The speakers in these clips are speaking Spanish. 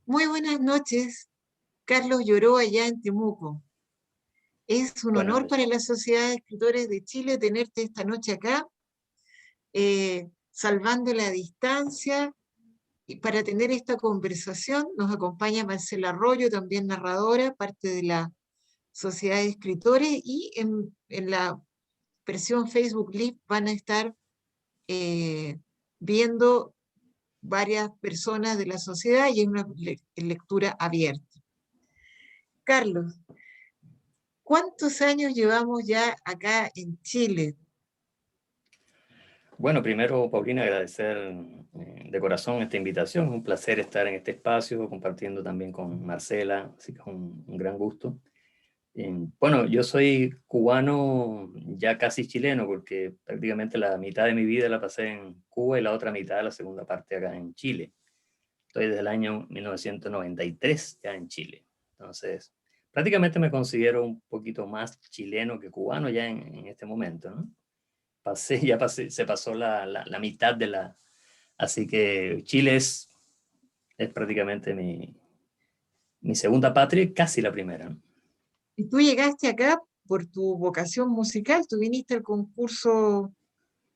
Muy buenas noches, Carlos Lloró allá en Temuco. Es un Buenas honor noches. para la Sociedad de Escritores de Chile tenerte esta noche acá, salvando la distancia. Y para tener esta conversación nos acompaña Marcela Arroyo, también narradora, parte de la Sociedad de Escritores, y en la versión Facebook Live van a estar eh, viendo varias personas de la sociedad y es una lectura abierta. Carlos, ¿cuántos años llevamos ya acá en Chile? Bueno, primero, Paulina, agradecer de corazón esta invitación. Es un placer estar en este espacio, compartiendo también con Marcela, así que es un gran gusto. Bueno, yo soy cubano, ya casi chileno, porque prácticamente la mitad de mi vida la pasé en Cuba y la otra mitad, la segunda parte acá en Chile. Estoy desde el año 1993 ya en Chile. Entonces, prácticamente me considero un poquito más chileno que cubano ya en este momento, ¿no? Se pasó la mitad de la... Así que Chile es prácticamente mi segunda patria y casi la primera, ¿no? Y tú llegaste acá por tu vocación musical, tú viniste al concurso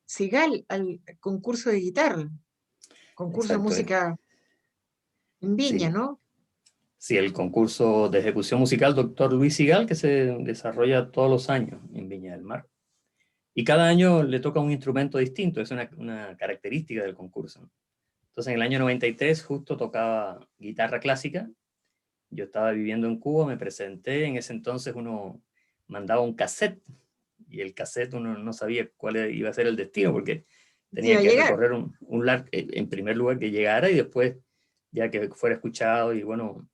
Sigal, al concurso de guitarra, concurso de Exacto. música en Viña, Sí, ¿no? sí, el concurso de ejecución musical Doctor Luis Sigal, que se desarrolla todos los años en Viña del Mar. Y cada año le toca un instrumento distinto, es una característica del concurso. Entonces, en el año 93 justo tocaba guitarra clásica. Yo estaba viviendo en Cuba, me presenté, en ese entonces uno mandaba un cassette y el cassette uno no sabía cuál iba a ser el destino porque Te iba tenía a que llegar. recorrer en primer lugar que llegara y después ya que fuera escuchado y bueno,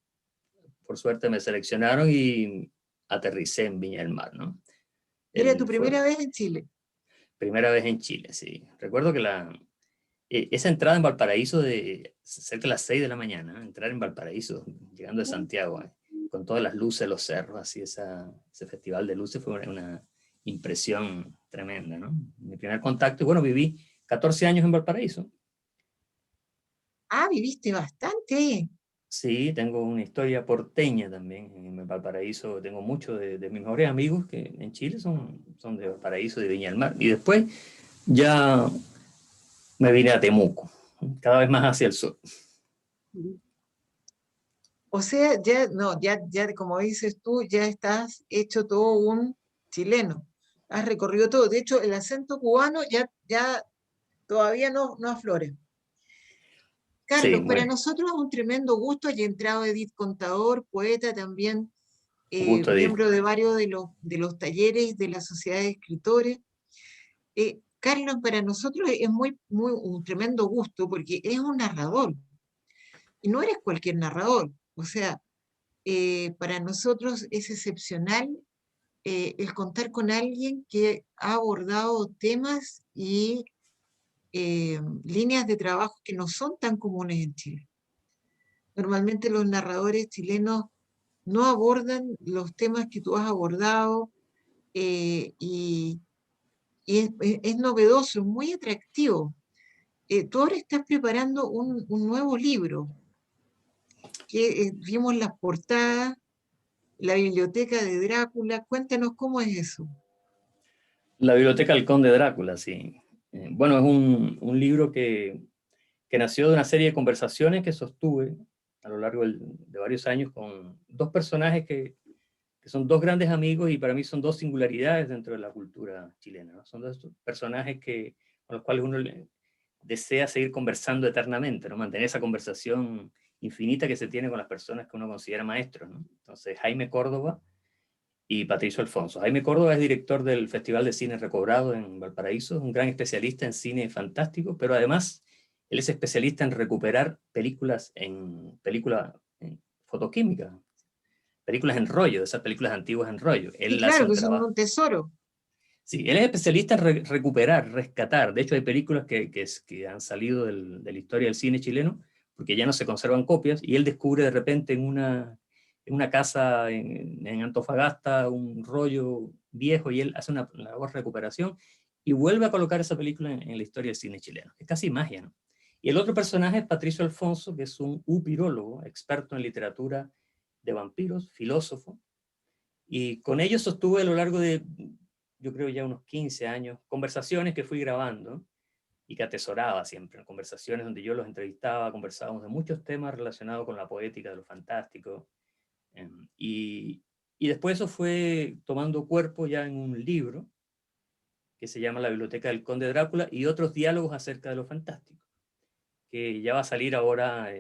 por suerte me seleccionaron y aterricé en Viña del Mar, ¿no? Era tu Fue primera vez en Chile. primera vez en Chile, sí. Recuerdo que esa entrada en Valparaíso de cerca de las 6 de la mañana, entrar en Valparaíso, llegando de Santiago, con todas las luces, los cerros, así ese festival de luces fue una impresión tremenda, ¿no? Mi primer contacto, y bueno, viví 14 años en Valparaíso. Ah, viviste bastante. Sí, tengo una historia porteña también en Valparaíso. Tengo muchos de mis mejores amigos que en Chile son de Valparaíso, de Viña del Mar. Y después ya me vine a Temuco, cada vez más hacia el sur. O sea, ya, no, ya como dices tú, ya estás hecho todo un chileno. Has recorrido todo. De hecho, el acento cubano ya todavía no aflora. Sí, Carlos, para bueno, nosotros es un tremendo gusto. Haya entrado Edith Contador, poeta también, un gusto, Edith. miembro de varios de los talleres de la Sociedad de Escritores. Carlos, para nosotros es muy un tremendo gusto porque es un narrador y no eres cualquier narrador. O sea, para nosotros es excepcional el contar con alguien que ha abordado temas y líneas de trabajo que no son tan comunes en Chile. Normalmente los narradores chilenos no abordan los temas que tú has abordado eh, y, y es novedoso, es muy atractivo. Tú ahora estás preparando un nuevo libro, que vimos las portadas, la biblioteca de Drácula. Cuéntanos cómo es eso. La Biblioteca del Conde Drácula, sí. Bueno, es un libro que nació de una serie de conversaciones que sostuve a lo largo de varios años con dos personajes que son dos grandes amigos y para mí son dos singularidades dentro de la cultura chilena, ¿no? Son dos personajes con los cuales uno desea seguir conversando eternamente, ¿no? Mantener esa conversación infinita que se tiene con las personas que uno considera maestros, ¿no? Entonces, Jaime Córdoba y Patricio Alfonso. Jaime Córdoba es director del Festival de Cine Recobrado en Valparaíso, es un gran especialista en cine fantástico, pero además él es especialista en recuperar en fotoquímica, películas en rollo, esas películas antiguas en rollo. Sí, Él hace claro, un que son trabajo. un tesoro. Sí, él es especialista en recuperar, rescatar. De hecho, hay películas que han salido de la historia del cine chileno porque ya no se conservan copias y él descubre de repente en una casa en Antofagasta un rollo viejo y él hace una labor de recuperación y vuelve a colocar esa película en la historia del cine chileno. Es casi magia, ¿no? Y el otro personaje es Patricio Alfonso, que es un upirólogo, experto en literatura de vampiros, filósofo, y con ellos sostuve a lo largo de, yo creo ya unos 15 años, conversaciones que fui grabando y que atesoraba siempre, conversaciones donde yo los entrevistaba, conversábamos de muchos temas relacionados con la poética de lo fantástico, y, y después eso fue tomando cuerpo ya en un libro que se llama La Biblioteca del Conde Drácula y otros diálogos acerca de lo fantástico, que ya va a salir ahora.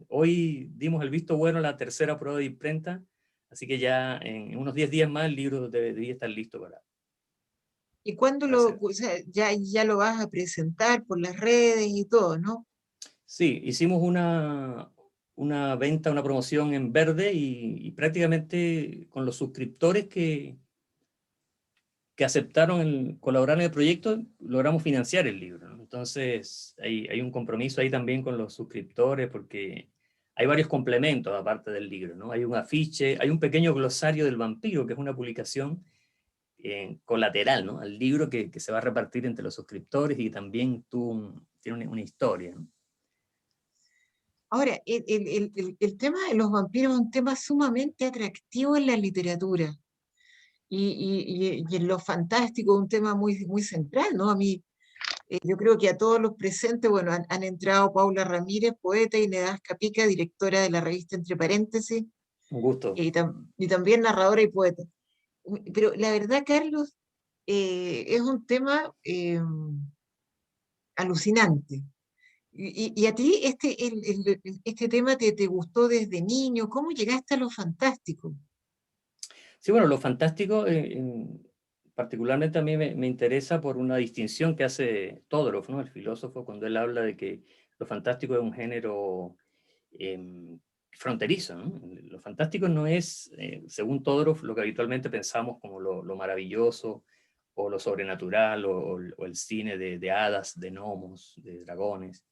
Hoy dimos el visto bueno a la tercera prueba de imprenta, así que ya en unos 10 días más el libro debería estar listo ¿Y cuándo para lo, hacer. o sea, ya lo vas a presentar por las redes y todo, ¿no? Sí, hicimos una venta, una promoción en verde y prácticamente con los suscriptores que aceptaron colaborar en el proyecto, logramos financiar el libro, ¿no? Entonces, hay un compromiso ahí también con los suscriptores, porque hay varios complementos aparte del libro, ¿no? Hay un afiche, hay un pequeño glosario del vampiro, que es una publicación colateral, ¿no? Al libro que se va a repartir entre los suscriptores y también tiene una historia, ¿no? Ahora, el tema de los vampiros es un tema sumamente atractivo en la literatura y en lo fantástico, un tema muy central, ¿no? A mí, yo creo que a todos los presentes, bueno, han entrado Paula Ramírez, poeta, y Nedas Capica, directora de la revista Entre Paréntesis, Un gusto. y también narradora y poeta. Pero la verdad, Carlos, es un tema alucinante. Y a ti este tema te gustó desde niño, ¿cómo llegaste a lo fantástico? Sí, bueno, lo fantástico, particularmente a mí me interesa por una distinción que hace Todorov, ¿no? El filósofo, cuando él habla de que lo fantástico es un género fronterizo, ¿no? Lo fantástico no es, según Todorov, lo que habitualmente pensamos como lo maravilloso o lo sobrenatural o el cine de hadas, de gnomos, de dragones.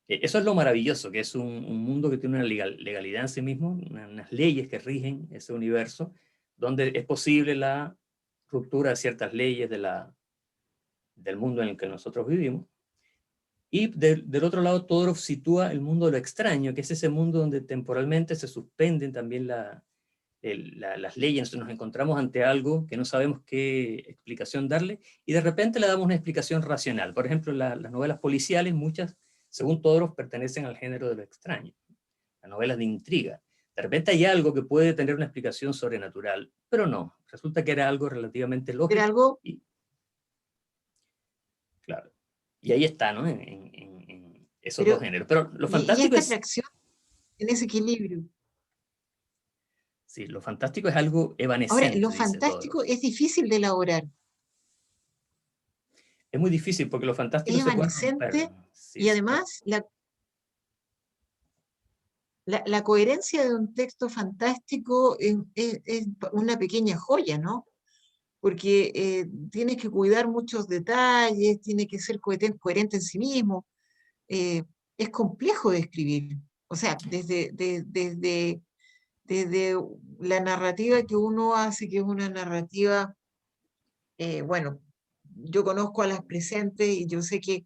Eso es lo maravilloso, que es un mundo que tiene una legalidad en sí mismo, unas leyes que rigen ese universo, donde es posible la ruptura de ciertas leyes del mundo en el que nosotros vivimos. Y del otro lado, Todorov sitúa el mundo de lo extraño, que es ese mundo donde temporalmente se suspenden también las leyes. Entonces nos encontramos ante algo que no sabemos qué explicación darle y de repente le damos una explicación racional. Por ejemplo, las novelas policiales, muchas, según Todorov, pertenecen al género de lo extraño, las novelas de intriga. De repente hay algo que puede tener una explicación sobrenatural, pero no, resulta que era algo relativamente Era lógico algo, y claro. Y ahí está, ¿no? En esos dos pero, géneros. Pero lo y fantástico esta es, atracción en ese equilibrio. sí, lo fantástico es algo Ahora, lo evanescente, dice Todorov. fantástico es difícil de elaborar, Es muy difícil porque lo es fantástico se puede romper. evanescente Sí, y además la coherencia de un texto fantástico es una pequeña joya, ¿no? Porque tienes que cuidar muchos detalles, tiene que ser coherente en sí mismo. eh, es complejo de escribir. O sea, desde la narrativa que uno hace, que es una narrativa, bueno, yo conozco a las presentes y yo sé que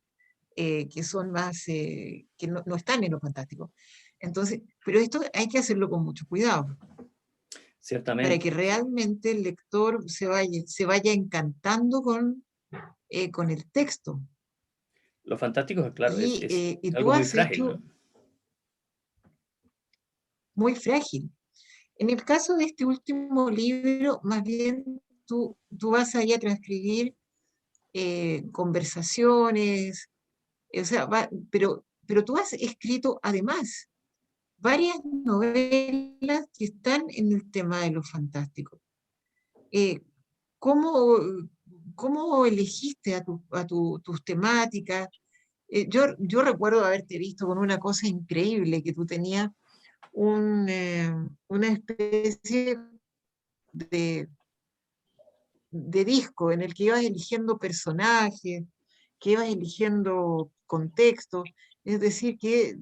son más, que no están en lo fantástico. Entonces, pero esto hay que hacerlo con mucho cuidado, para que ciertamente. realmente el lector se vaya encantando con el texto. Lo fantástico, claro, es Y tú algo muy has frágil, hecho ¿no? muy frágil. En el caso de este último libro, más bien tú vas ahí a transcribir conversaciones, o sea, pero tú has escrito además varias novelas que están en el tema de lo fantástico. Eh, ¿cómo, cómo elegiste tus temáticas? Yo recuerdo haberte visto con una cosa increíble, que tú tenías una especie de, de disco en el que ibas eligiendo personajes, que ibas eligiendo contextos, es decir, que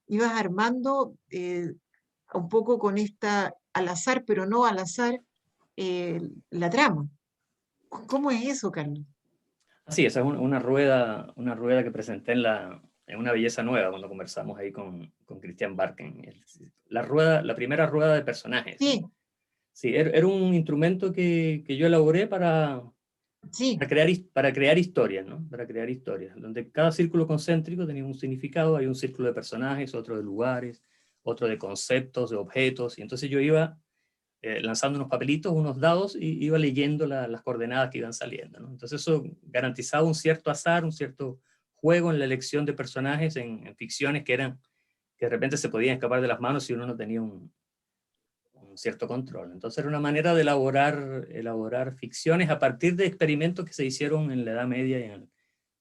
ibas armando un poco con esta, al azar, pero no al azar, eh, la trama. ¿Cómo es eso, Carlos? Sí, esa es una rueda que presenté en en una belleza nueva cuando conversamos ahí con Christian Barken. La primera rueda de personajes. Sí, Sí, era un instrumento que yo elaboré sí. para crear historias, ¿no? Para crear historias, donde cada círculo concéntrico tenía un significado. Hay un círculo de personajes, otro de lugares, otro de conceptos, de objetos, y entonces yo iba lanzando unos papelitos, unos dados, y iba leyendo las coordenadas que iban saliendo, ¿no? Entonces eso garantizaba un cierto azar, un cierto juego en la elección de personajes en ficciones que de repente se podían escapar de las manos si uno no tenía un cierto control. Entonces era una manera de elaborar ficciones a partir de experimentos que se hicieron en la Edad Media y en el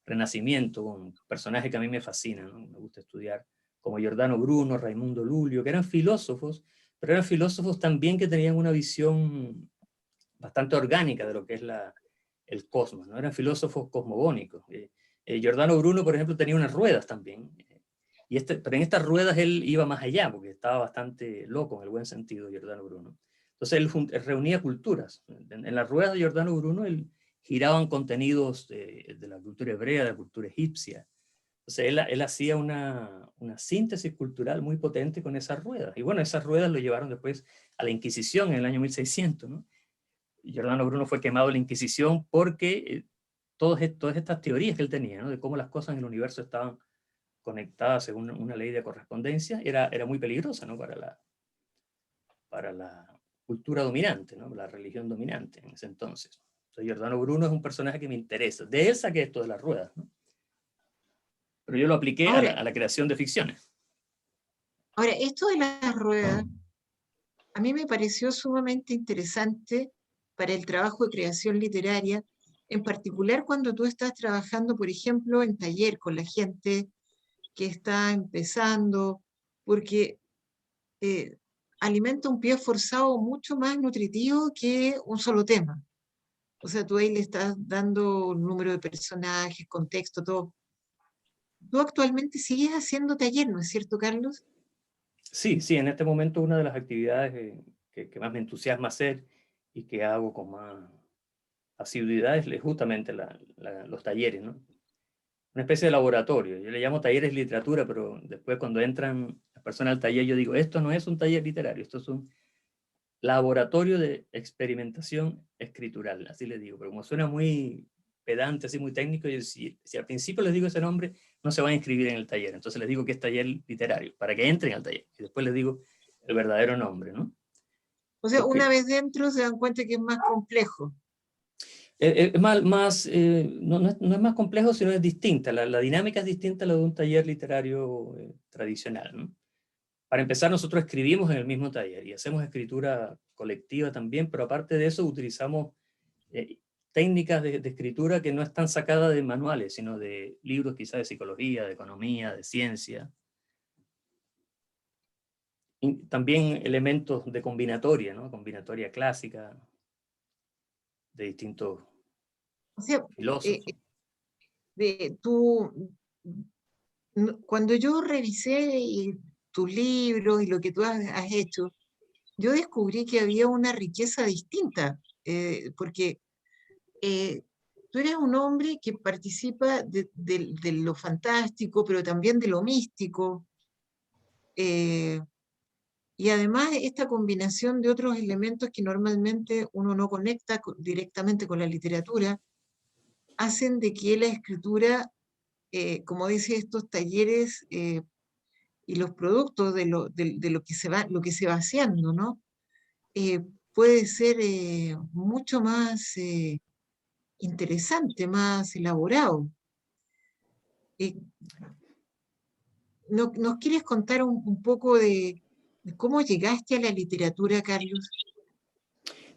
Renacimiento, con personajes que a mí me fascinan, ¿no? Me gusta estudiar, como Giordano Bruno, Raimundo Lulio, que eran filósofos, pero eran filósofos también que tenían una visión bastante orgánica de lo que es el cosmos, ¿no? Eran filósofos cosmogónicos. Giordano Bruno, por ejemplo, tenía unas ruedas también, pero en estas ruedas él iba más allá, porque estaba bastante loco en el buen sentido, Giordano Bruno. Entonces él reunía culturas. En las ruedas de Giordano Bruno él giraban contenidos de la cultura hebrea, de la cultura egipcia. Entonces él hacía una síntesis cultural muy potente con esas ruedas. Y bueno, esas ruedas lo llevaron después a la Inquisición en el año 1600, ¿no? Y Giordano Bruno fue quemado en la Inquisición porque todas estas teorías que él tenía, ¿no? De cómo las cosas en el universo estaban conectadas según una ley de correspondencia, era muy peligrosa, ¿no? Para la cultura dominante, ¿no? La religión dominante en ese entonces. Entonces, Giordano Bruno es un personaje que me interesa. De él saqué esto de las ruedas, ¿no? Pero yo lo apliqué a Ahora, la creación de ficciones. ahora, esto de las ruedas, a mí me pareció sumamente interesante para el trabajo de creación literaria, en particular cuando tú estás trabajando, por ejemplo, en taller con la gente que está empezando, porque eh, alimenta un pie forzado mucho más nutritivo que un solo tema. O sea, tú ahí le estás dando un número de personajes, contexto, todo. Tú actualmente sigues haciendo taller, ¿no es cierto, Carlos? Sí, sí, en este momento una de las actividades que más me entusiasma hacer y que hago con más asiduidad es justamente los talleres, ¿no? Una especie de laboratorio. Yo le llamo talleres de literatura, pero después cuando entran las personas al taller, yo digo, esto no es un taller literario, esto es un laboratorio de experimentación escritural, así les digo, pero como suena muy pedante, así muy técnico, yo, si al principio les digo ese nombre, no se van a inscribir en el taller, entonces les digo que es taller literario, para que entren al taller, y después les digo el verdadero nombre, ¿no? O sea, una Porque vez dentro se dan cuenta que es más complejo. es no es más complejo, sino es distinta. La dinámica es distinta a la de un taller literario tradicional, ¿no? Para empezar, nosotros escribimos en el mismo taller y hacemos escritura colectiva también, pero aparte de eso utilizamos eh, técnicas de escritura que no están sacadas de manuales, sino de libros quizás de psicología, de economía, de ciencia. Y también elementos de combinatoria, ¿no? Combinatoria clásica de distintos O sea, eh, filósofos. tú, cuando yo revisé tus libros y lo que tú has hecho, yo descubrí que había una riqueza distinta, porque eh, tú eres un hombre que participa de lo fantástico, pero también de lo místico, eh, y además esta combinación de otros elementos que normalmente uno no conecta directamente con la literatura, hacen de que la escritura, como dice, estos talleres y los productos de lo que se va haciendo, ¿no? Eh, puede ser mucho más interesante, más elaborado. Eh, ¿Nos quieres contar un poco de cómo llegaste a la literatura, Carlos?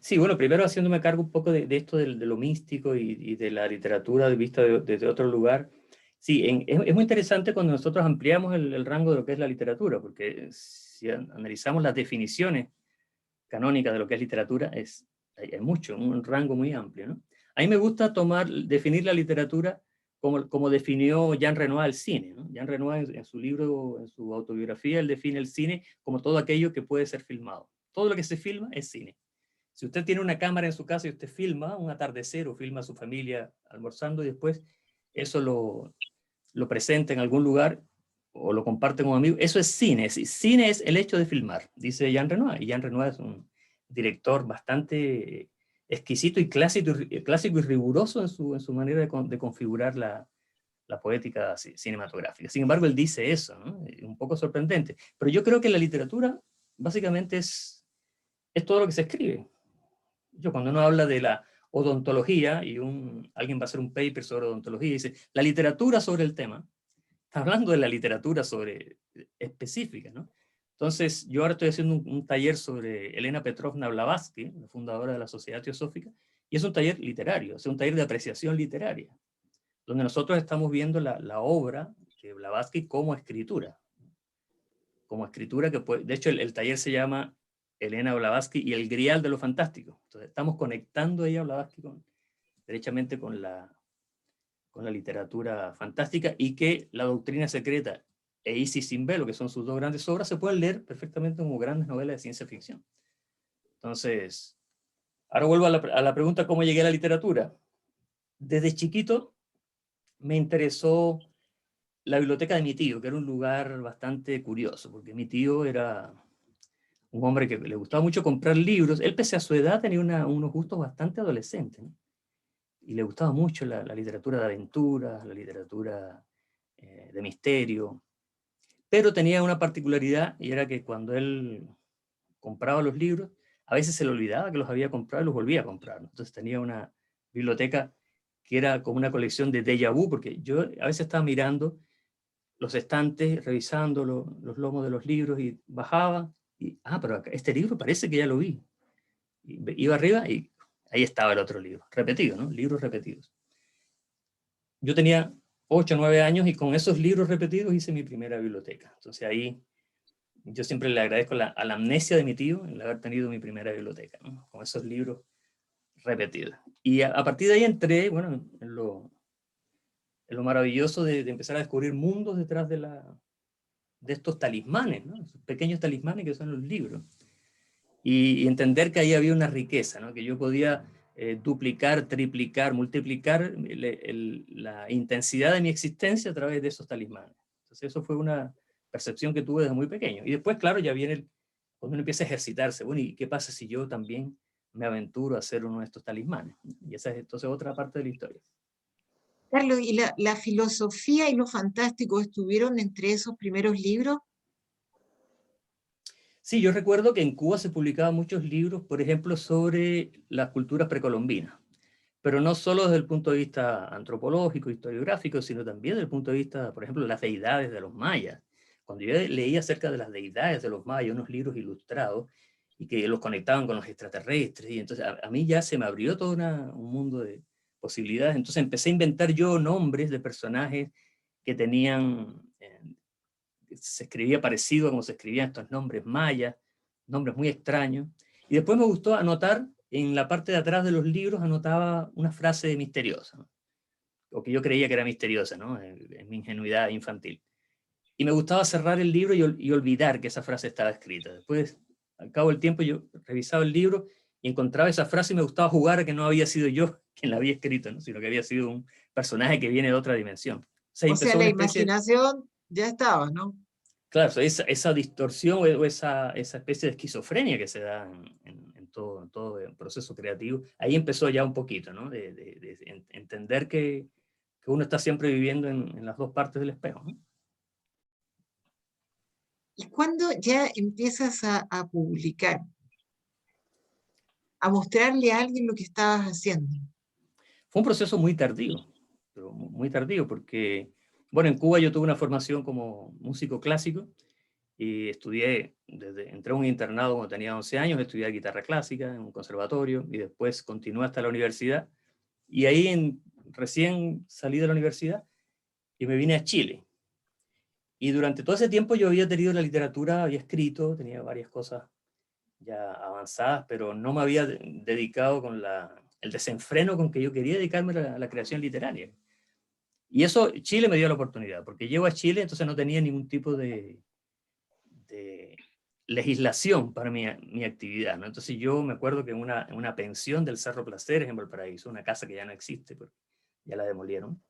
Sí, bueno, primero haciéndome cargo un poco de esto de lo místico y de la literatura vista desde otro lugar. Sí, es muy interesante cuando nosotros ampliamos el rango de lo que es la literatura, porque si analizamos las definiciones canónicas de lo que es literatura, hay mucho, un rango muy amplio, ¿no? A mí me gusta definir la literatura como definió Jean Renoir el cine, ¿no? Jean Renoir en su libro, en su autobiografía, él define el cine como todo aquello que puede ser filmado. Todo lo que se filma es cine. Si usted tiene una cámara en su casa y usted filma un atardecer o filma a su familia almorzando y después eso lo presenta en algún lugar o lo comparte con un amigo, eso es cine. Cine es el hecho de filmar, dice Jean Renoir. Y Jean Renoir es un director bastante exquisito y clásico y riguroso en su manera de configurar la poética cinematográfica. Sin embargo, él dice eso, ¿no? Un poco sorprendente. Pero yo creo que la literatura básicamente es todo lo que se escribe. Cuando uno habla de la odontología y alguien va a hacer un paper sobre odontología y dice, la literatura sobre el tema, está hablando de la literatura específica, ¿no? Entonces, yo ahora estoy haciendo un taller sobre Elena Petrovna Blavatsky, la fundadora de la Sociedad Teosófica, y es un taller literario, es un taller de apreciación literaria, donde nosotros estamos viendo la obra de Blavatsky como escritura que puede, de hecho el taller se llama Elena Blavatsky y el grial de lo fantástico. Entonces estamos conectando a Blavatsky derechamente con la literatura fantástica, y que La doctrina secreta e Isis sin velo, que son sus dos grandes obras, se pueden leer perfectamente como grandes novelas de ciencia ficción. Entonces, ahora vuelvo a la pregunta, ¿cómo llegué a la literatura? Desde chiquito me interesó la biblioteca de mi tío, que era un lugar bastante curioso, porque mi tío era un hombre que le gustaba mucho comprar libros. Él, pese a su edad, tenía unos gustos bastante adolescentes, ¿no? Y le gustaba mucho la literatura de aventuras, la literatura de misterio, pero tenía una particularidad, y era que cuando él compraba los libros, a veces se le olvidaba que los había comprado y los volvía a comprar, ¿no? Entonces tenía una biblioteca que era como una colección de déjà vu, porque yo a veces estaba mirando los estantes, revisando los lomos de los libros, y bajaba, y, pero este libro parece que ya lo vi. Y iba arriba y ahí estaba el otro libro, repetido, ¿no? Libros repetidos. Yo tenía 8 o 9 años y con esos libros repetidos hice mi primera biblioteca. Entonces ahí yo siempre le agradezco a la amnesia de mi tío el haber tenido mi primera biblioteca, ¿no? Con esos libros repetidos. Y a partir de ahí entré, bueno, en lo maravilloso de empezar a descubrir mundos detrás de estos talismanes, ¿no? Esos pequeños talismanes que son los libros. Y entender que ahí había una riqueza, ¿no? Que yo podía duplicar, triplicar, multiplicar la intensidad de mi existencia a través de esos talismanes. Entonces eso fue una percepción que tuve desde muy pequeño. Y después, claro, ya viene cuando uno empieza a ejercitarse. Bueno, ¿y qué pasa si yo también me aventuro a hacer uno de estos talismanes? Y esa es entonces otra parte de la historia. Carlos, ¿y la filosofía y lo fantástico estuvieron entre esos primeros libros? Sí, yo recuerdo que en Cuba se publicaban muchos libros, por ejemplo, sobre las culturas precolombinas, pero no solo desde el punto de vista antropológico, historiográfico, sino también desde el punto de vista, por ejemplo, de las deidades de los mayas. Cuando yo leía acerca de las deidades de los mayas, unos libros ilustrados, y que los conectaban con los extraterrestres, y entonces a mí ya se me abrió todo un mundo de posibilidades. Entonces empecé a inventar yo nombres de personajes que tenían... se escribía parecido a como se escribían estos nombres mayas, nombres muy extraños. Y después me gustó anotar, en la parte de atrás de los libros, anotaba una frase misteriosa, ¿no? O que yo creía que era misteriosa, ¿no? En mi ingenuidad infantil. Y me gustaba cerrar el libro y olvidar que esa frase estaba escrita. Después, al cabo del tiempo, yo revisaba el libro y encontraba esa frase, y me gustaba jugar a que no había sido yo quien la había escrito, ¿no? Sino que había sido un personaje que viene de otra dimensión. O sea, O sea, empezó la una especie... imaginación ya estaba, ¿no? Claro, esa distorsión o esa especie de esquizofrenia que se da en todo el proceso creativo, ahí empezó ya un poquito, ¿no? De entender que uno está siempre viviendo en las dos partes del espejo, ¿no? ¿Y cuando ya empiezas a publicar, a mostrarle a alguien lo que estabas haciendo? Fue un proceso muy tardío, pero muy tardío, porque, bueno, en Cuba yo tuve una formación como músico clásico y entré a un internado cuando tenía 11 años, estudié guitarra clásica en un conservatorio y después continué hasta la universidad. Y ahí recién salí de la universidad y me vine a Chile. Y durante todo ese tiempo yo había tenido la literatura, había escrito, tenía varias cosas ya avanzadas, pero no me había dedicado con el desenfreno con que yo quería dedicarme a la creación literaria. Y eso Chile me dio la oportunidad, porque llego a Chile, entonces no tenía ningún tipo de legislación para mi actividad, ¿no? Entonces yo me acuerdo que en una pensión del Cerro Placeres en Valparaíso, una casa que ya no existe, porque ya la demolieron,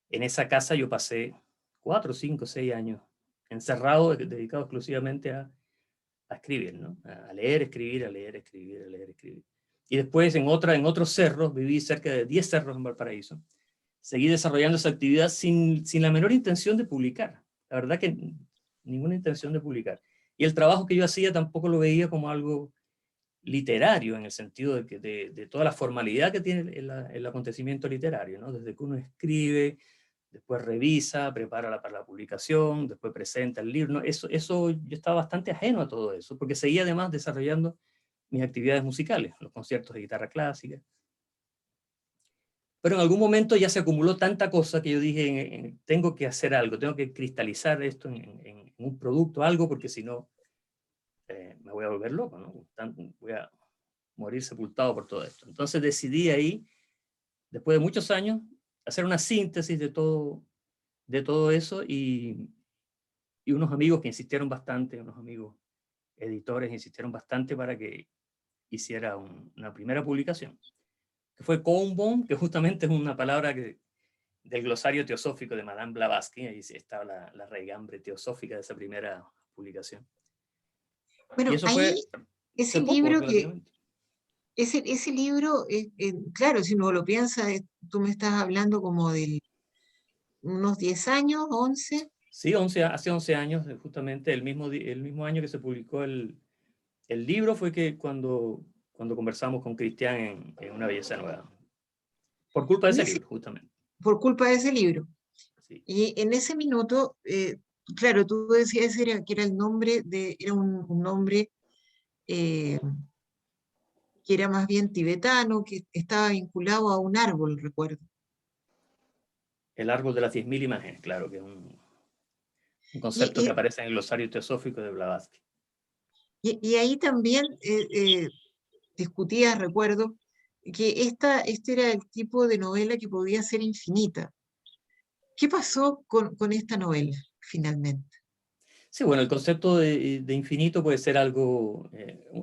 En esa casa yo pasé 4, 5, 6 años encerrado, dedicado exclusivamente a escribir, ¿no? A leer, escribir, a leer, escribir, a leer, escribir. Y después en otros cerros, viví cerca de 10 cerros en Valparaíso, seguí desarrollando esa actividad sin la menor intención de publicar. La verdad que ninguna intención de publicar. Y el trabajo que yo hacía tampoco lo veía como algo literario, en el sentido de toda la formalidad que tiene el acontecimiento literario, ¿no? Desde que uno escribe, después revisa, prepara para la publicación, después presenta el libro. ¿No? Eso yo estaba bastante ajeno a todo eso, porque seguía además desarrollando mis actividades musicales, los conciertos de guitarra clásica. Pero en algún momento ya se acumuló tanta cosa que yo dije, tengo que hacer algo, tengo que cristalizar esto en un producto, algo, porque si no, me voy a volver loco, ¿no? Voy a morir sepultado por todo esto. Entonces decidí ahí, después de muchos años, hacer una síntesis de todo eso y unos amigos que insistieron bastante, unos amigos editores insistieron bastante para que hiciera una primera publicación, que fue Combón, que justamente es una palabra del glosario teosófico de Madame Blavatsky, ahí estaba la raigambre teosófica de esa primera publicación. Y Bueno, eso ahí fue ese hace poco, libro que, relativamente. ese libro, claro, si uno lo piensa, tú me estás hablando como de unos 10 años, 11. Sí, hace 11 años, justamente el mismo año que se publicó el libro fue que cuando conversamos con Cristian en Una Belleza Nueva. Por culpa de En ese ese, libro, justamente. por culpa de ese libro. Sí. Y en ese minuto, claro, tú decías que era el nombre era un nombre eh, que era más bien tibetano, que estaba vinculado a un árbol, recuerdo. El árbol de las 10.000 imágenes, claro, que es un Y, concepto que y, aparece en el glosario teosófico de Blavatsky. y ahí también discutía, recuerdo, que este era el tipo de novela que podía ser infinita. ¿Qué pasó con esta novela, finalmente? Sí, bueno, el concepto de infinito puede ser algo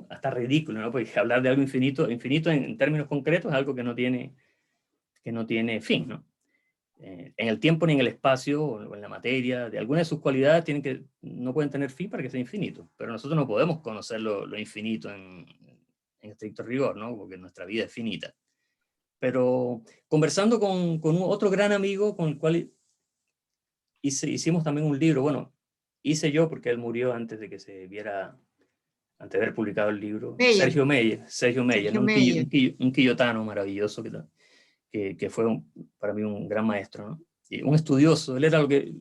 hasta ridículo, ¿no? Porque hablar de algo infinito, infinito en términos concretos es algo que no tiene fin, ¿no? En el tiempo ni en el espacio o en la materia, de alguna de sus cualidades no pueden tener fin para que sea infinito, pero nosotros no podemos conocer lo infinito en estricto rigor, ¿no? Porque nuestra vida es finita. Pero conversando con otro gran amigo con el cual hicimos también un libro, bueno, hice yo porque él murió antes de que se viera, antes de haber publicado el libro, Meyer, Sergio Meyer, Sergio ¿no? Meyer. Un quillotano maravilloso que fue para mí un gran maestro, ¿no? Y un estudioso, él era lo que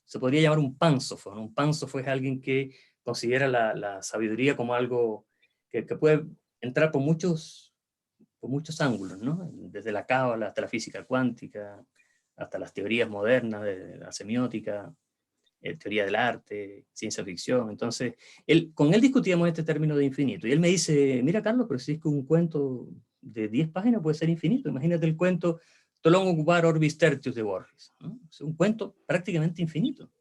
se podría llamar un pánsofo, ¿no? Un pánsofo es alguien que considera la sabiduría como algo que puede entrar por muchos ángulos, ¿no? Desde la cábala hasta la física cuántica, hasta las teorías modernas de la semiótica, teoría del arte, ciencia ficción. Entonces, con él discutíamos este término de infinito. Y él me dice, mira Carlos, pero si es que un cuento de 10 páginas puede ser infinito. Imagínate el cuento Tolón ocupar Orbis Tertius de Borges, ¿no? Es un cuento prácticamente infinito.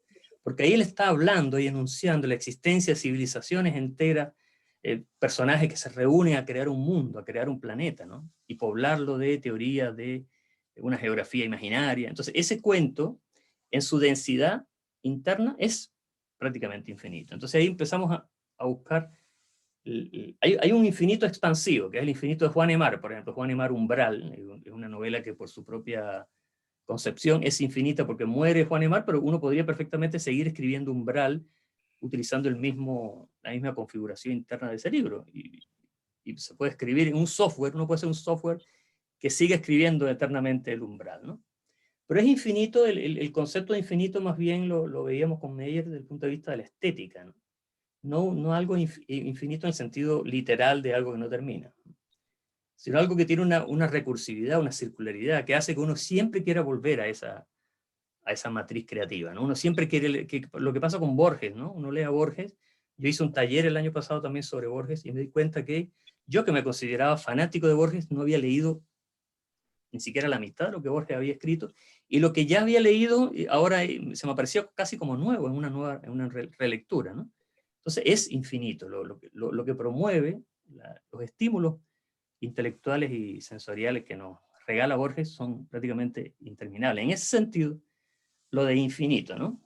Porque ahí él está hablando y enunciando la existencia de civilizaciones enteras, personajes que se reúnen a crear un mundo, a crear un planeta, ¿no? Y poblarlo de teorías de una geografía imaginaria. Entonces, ese cuento, en su densidad interna, es prácticamente infinito. Entonces ahí empezamos a buscar, hay un infinito expansivo, que es el infinito de Juan Emar, por ejemplo, Juan Emar Umbral, es una novela que por su propia concepción es infinita porque muere Juan Emar, pero uno podría perfectamente seguir escribiendo Umbral utilizando la misma configuración interna de ese libro. Y se puede escribir en un software, uno puede hacer un software que siga escribiendo eternamente el Umbral, ¿no? Pero es infinito, el concepto de infinito más bien lo veíamos con Meyer desde el punto de vista de la estética, ¿no? No algo infinito en el sentido literal de algo que no termina, sino algo que tiene una recursividad, una circularidad, que hace que uno siempre quiera volver a esa matriz creativa, ¿no? Uno siempre quiere, lo que pasa con Borges, ¿no? Uno lee a Borges, yo hice un taller el año pasado también sobre Borges y me di cuenta que yo, que me consideraba fanático de Borges, no había leído ni siquiera la mitad de lo que Borges había escrito, y lo que ya había leído ahora se me apareció casi como nuevo en una relectura, ¿no? Entonces es infinito lo que promueve los estímulos intelectuales y sensoriales que nos regala Borges son prácticamente interminables. En ese sentido, lo de infinito, ¿no?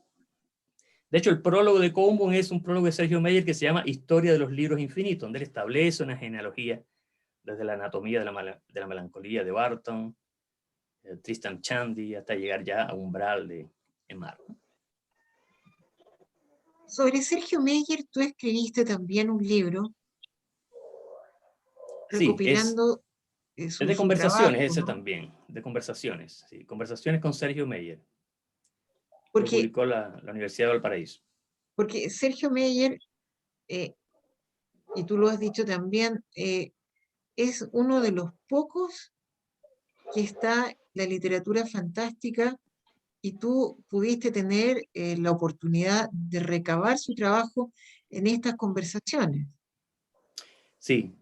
De hecho, el prólogo de Cockburn es un prólogo de Sergio Meyer que se llama Historia de los libros infinitos, donde él establece una genealogía desde la anatomía de la melancolía de Barton, Tristram Shandy, hasta llegar ya a Umbral de Emar. Sobre Sergio Meyer, tú escribiste también un libro Sí, recopilando es su, de su conversaciones trabajo, ese ¿no? también, de conversaciones, sí, conversaciones con Sergio Meyer. Lo Porque, publicó la Universidad de Valparaíso. porque Sergio Meyer, eh, y tú lo has dicho también, es uno de los pocos que está la literatura fantástica y tú pudiste tener la oportunidad de recabar su trabajo en estas conversaciones. Sí,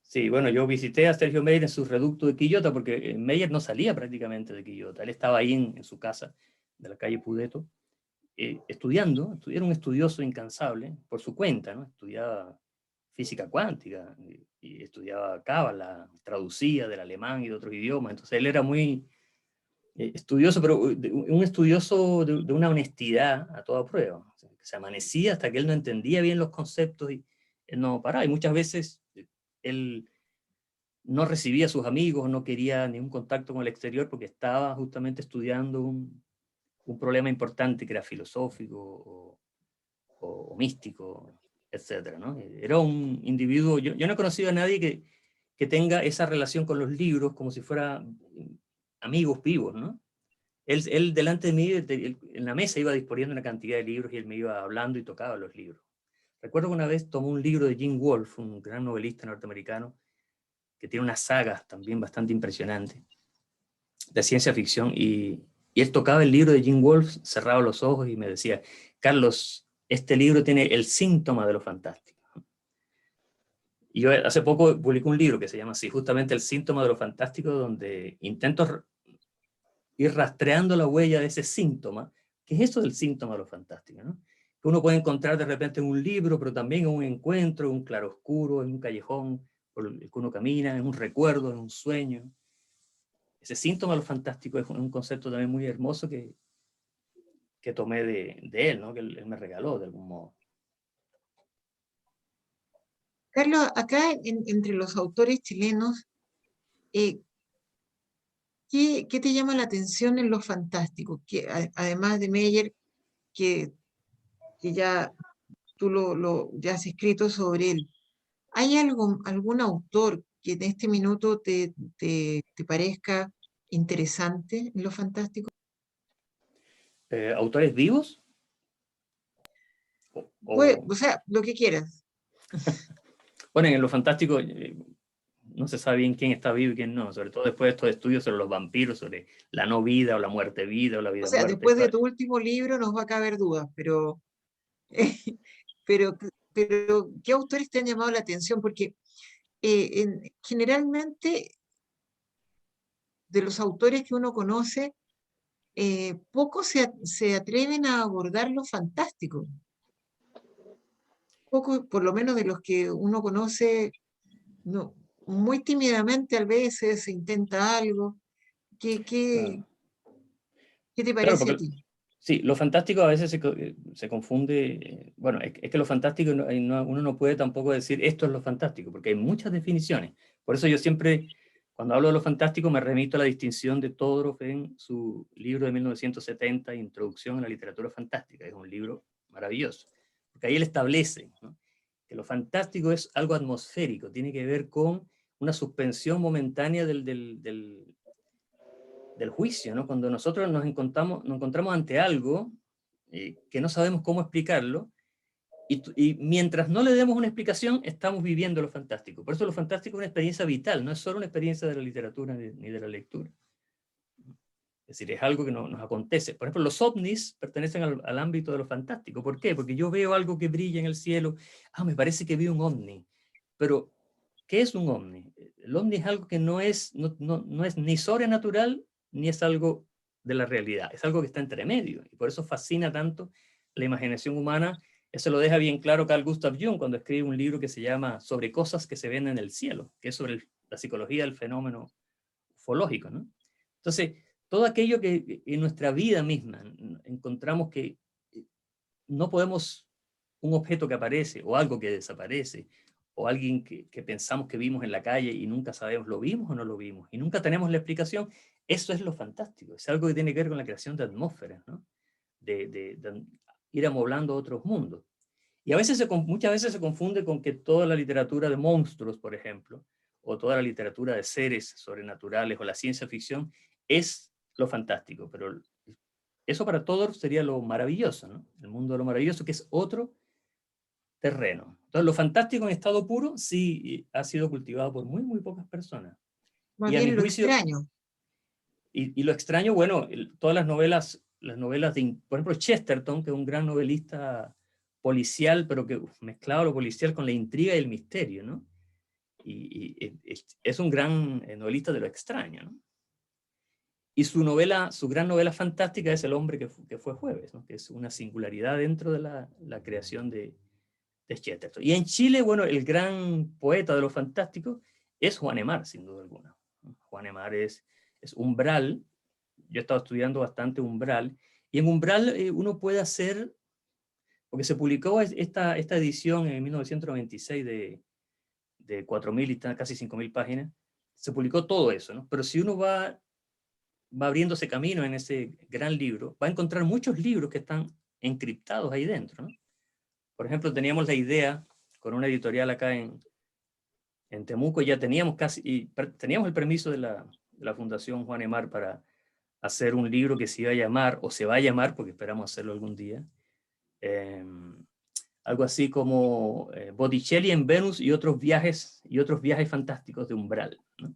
sí, bueno, yo visité a Sergio Meyer en su reducto de Quillota, porque Meyer no salía prácticamente de Quillota, él estaba ahí en su casa de la calle Pudeto, estudiando, era un estudioso incansable por su cuenta, ¿no? Estudiaba física cuántica y estudiaba cábala, traducía del alemán y de otros idiomas, entonces él era muy estudioso, pero un estudioso de una honestidad a toda prueba, o sea, que se amanecía hasta que él no entendía bien los conceptos y él no paraba, y muchas veces él no recibía a sus amigos, no quería ningún contacto con el exterior porque estaba justamente estudiando un problema importante que era filosófico o místico, etcétera, ¿no? Era un individuo, yo no he conocido a nadie que tenga esa relación con los libros como si fuera amigos vivos, ¿no? Él delante de mí, en la mesa, iba disponiendo una cantidad de libros y él me iba hablando y tocaba los libros. Recuerdo que una vez tomó un libro de Jim Wolfe, un gran novelista norteamericano, que tiene unas sagas también bastante impresionantes de ciencia ficción, y él tocaba el libro de Jim Wolfe, cerraba los ojos y me decía, Carlos, este libro tiene el síntoma de lo fantástico. Y yo hace poco publiqué un libro que se llama así, justamente El síntoma de lo fantástico, donde intento ir rastreando la huella de ese síntoma. ¿Qué es eso del síntoma de lo fantástico, ¿no? Que uno puede encontrar de repente en un libro, pero también en un encuentro, en un claroscuro, en un callejón por el que uno camina, en un recuerdo, en un sueño. Ese síntoma de lo fantástico es un concepto también muy hermoso que tomé de él, ¿no? Que él me regaló de algún modo. Carlos, acá entre los autores chilenos, eh, ¿qué te llama la atención en lo fantástico? Que, además de Meyer, que, que ya tú ya has escrito sobre él, ¿hay algún autor que en este minuto te parezca interesante en lo fantástico? ¿Autores vivos? Pues, o sea, lo que quieras. Bueno, en lo fantástico no se sabe bien quién está vivo y quién no, sobre todo después de estos estudios sobre los vampiros, sobre la no vida o la muerte vida o la O vida sea, muerte. después de tu último libro nos va a caber dudas, pero, pero ¿qué autores te han llamado la atención? Porque generalmente de los autores que uno conoce, pocos se atreven a abordar lo fantástico. Pocos, por lo menos de los que uno conoce, no, muy tímidamente a veces se intenta algo. ¿Qué, qué, Claro, qué te claro, parece a porque ti? sí, lo fantástico a veces se confunde, bueno, es que lo fantástico uno no puede tampoco decir esto es lo fantástico, porque hay muchas definiciones. Por eso yo siempre, cuando hablo de lo fantástico, me remito a la distinción de Todorov en su libro de 1970, Introducción a la literatura fantástica. Es un libro maravilloso, porque ahí él establece, ¿no?, que lo fantástico es algo atmosférico, tiene que ver con una suspensión momentánea del juicio, ¿no? Cuando nosotros nos encontramos ante algo que no sabemos cómo explicarlo, y mientras no le demos una explicación, estamos viviendo lo fantástico. Por eso lo fantástico es una experiencia vital, no es solo una experiencia de la literatura ni de la lectura. Es decir, es algo que nos acontece. Por ejemplo, los ovnis pertenecen al ámbito de lo fantástico. ¿Por qué? Porque yo veo algo que brilla en el cielo. Me parece que vi un ovni. Pero, ¿qué es un ovni? El ovni es algo que no es ni sobrenatural ni es algo de la realidad. Es algo que está entre medio. Y por eso fascina tanto la imaginación humana. Eso lo deja bien claro Carl Gustav Jung cuando escribe un libro que se llama Sobre cosas que se ven en el cielo, que es sobre la psicología del fenómeno ufológicos, ¿no? Entonces, todo aquello que en nuestra vida misma encontramos que no podemos, un objeto que aparece o algo que desaparece, o alguien que pensamos que vimos en la calle y nunca sabemos, ¿lo vimos o no lo vimos? Y nunca tenemos la explicación. Eso es lo fantástico, es algo que tiene que ver con la creación de atmósferas, ¿no? De ir amoblando otros mundos. Y a veces muchas veces se confunde con que toda la literatura de monstruos, por ejemplo, o toda la literatura de seres sobrenaturales o la ciencia ficción es lo fantástico, pero eso para todos sería lo maravilloso, ¿no? El mundo de lo maravilloso, que es otro terreno. Entonces, lo fantástico en estado puro sí ha sido cultivado por muy, muy pocas personas. Más Y a mi bien lo juicio, extraño. y lo extraño, bueno, todas las novelas de, por ejemplo, Chesterton, que es un gran novelista policial, pero que mezclaba lo policial con la intriga y el misterio, ¿no? Y es un gran novelista de lo extraño, ¿no? Y su gran novela fantástica es El hombre que fue jueves, ¿no? Que es una singularidad dentro de la creación de Chesterton. Y en Chile, bueno, el gran poeta de lo fantástico es Juan Emar, sin duda alguna. Juan Emar es umbral. Yo he estado estudiando bastante umbral, y en umbral uno puede hacer, porque se publicó esta edición en 1996 de 4.000 y casi 5.000 páginas, se publicó todo eso, ¿no? Pero si uno va abriéndose camino en ese gran libro, va a encontrar muchos libros que están encriptados ahí dentro, ¿no? Por ejemplo, teníamos la idea con una editorial acá en Temuco, ya teníamos teníamos el permiso de la Fundación Juan Emar para hacer un libro que se iba a llamar, o se va a llamar, porque esperamos hacerlo algún día, eh, algo así como Botticelli en Venus y otros viajes fantásticos de umbral, ¿no?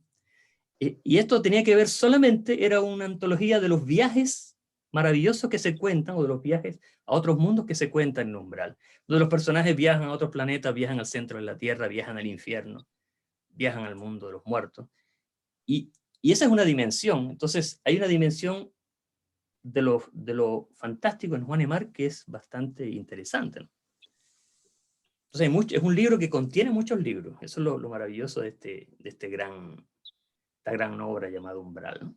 Y esto tenía que ver solamente, era una antología de los viajes maravillosos que se cuentan, o de los viajes a otros mundos que se cuentan en umbral, donde los personajes viajan a otros planetas, viajan al centro de la Tierra, viajan al infierno, viajan al mundo de los muertos. Y, y esa es una dimensión. Entonces, hay una dimensión de lo fantástico en Juan Emar que es bastante interesante, ¿no? Entonces, es un libro que contiene muchos libros. Eso es lo maravilloso de esta gran obra llamada Umbral, ¿no?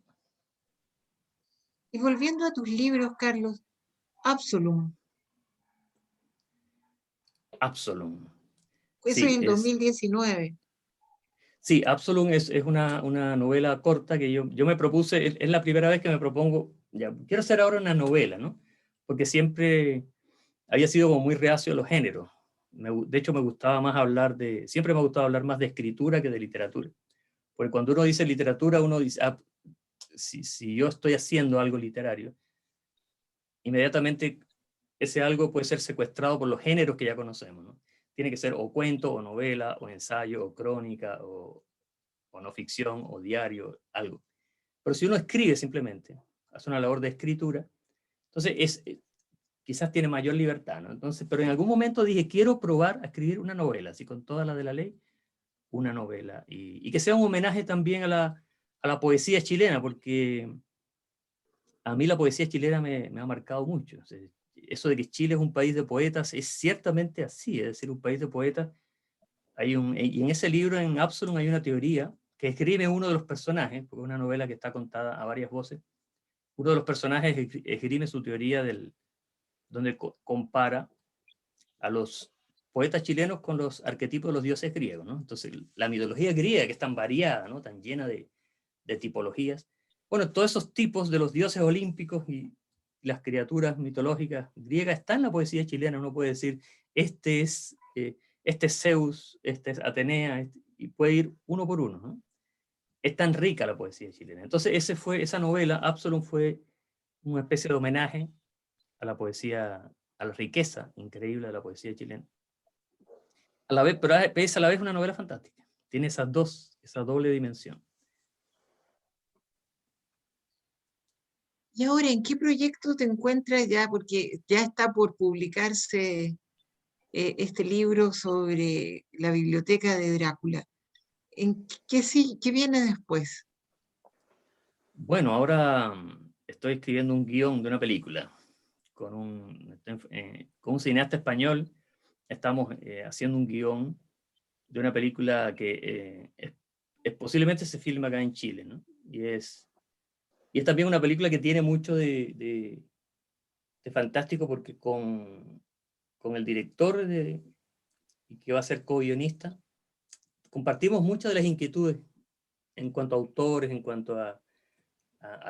Y volviendo a tus libros, Carlos, Absalom, Absalom. eso es Sí, el 2019. sí, Absalom es una novela corta que yo me propuse, es la primera vez que me propongo, ya, quiero hacer ahora una novela, ¿no? Porque siempre había sido como muy reacio a los géneros. De hecho, siempre me ha gustado hablar más de escritura que de literatura. Porque cuando uno dice literatura, uno dice, si yo estoy haciendo algo literario, inmediatamente ese algo puede ser secuestrado por los géneros que ya conocemos, ¿no? Tiene que ser o cuento, o novela, o ensayo, o crónica, o no ficción, o diario, algo. Pero si uno escribe simplemente, hace una labor de escritura, entonces quizás tiene mayor libertad, ¿no? Entonces, pero en algún momento dije, quiero probar a escribir una novela, así con toda la de la ley, una novela, y que sea un homenaje también a la poesía chilena, porque a mí la poesía chilena me ha marcado mucho. O sea, eso de que Chile es un país de poetas es ciertamente así, es decir, un país de poetas. Y en ese libro, en Absalom, hay una teoría que escribe uno de los personajes, porque es una novela que está contada a varias voces. Uno de los personajes escribe su teoría donde compara a los poetas chilenos con los arquetipos de los dioses griegos, ¿no? Entonces, la mitología griega, que es tan variada, ¿no? Tan llena de tipologías. Bueno, todos esos tipos de los dioses olímpicos y las criaturas mitológicas griegas están en la poesía chilena. Uno puede decir, este es Zeus, este es Atenea, y puede ir uno por uno, ¿no? Es tan rica la poesía chilena. Entonces, esa novela, Absalom, fue una especie de homenaje a la poesía, a la riqueza increíble de la poesía chilena. A la vez, pero es a la vez una novela fantástica. Tiene esa doble dimensión. ¿Y ahora en qué proyecto te encuentras ya? Porque ya está por publicarse este libro sobre la biblioteca de Drácula. ¿En qué viene después? Bueno, ahora estoy escribiendo un guión de una película con un cineasta español. Estamos haciendo un guión de una película que posiblemente se filma acá en Chile, ¿no? Y es también una película que tiene mucho de fantástico, porque con el director que va a ser co-guionista, compartimos muchas de las inquietudes en cuanto a autores, en cuanto a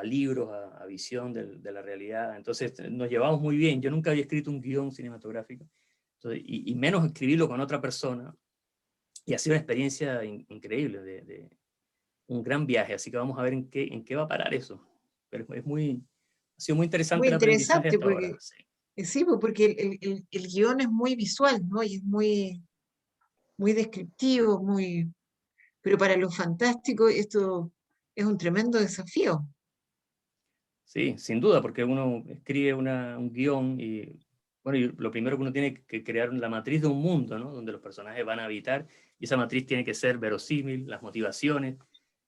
libros, a visión de la realidad. Entonces nos llevamos muy bien. Yo nunca había escrito un guión cinematográfico, entonces, y menos escribirlo con otra persona. Y ha sido una experiencia increíble, un gran viaje. Así que vamos a ver en qué va a parar eso. Pero ha sido muy Muy interesante el aprendizaje interesante hasta ahora. porque, Sí. sí, pues, porque el guión es muy visual, ¿no? Y es muy, muy descriptivo, muy, pero para lo fantástico esto es un tremendo desafío. Sí, sin duda, porque uno escribe un guión y, bueno, y lo primero que uno tiene que crear la matriz de un mundo, ¿no? Donde los personajes van a habitar, y esa matriz tiene que ser verosímil, las motivaciones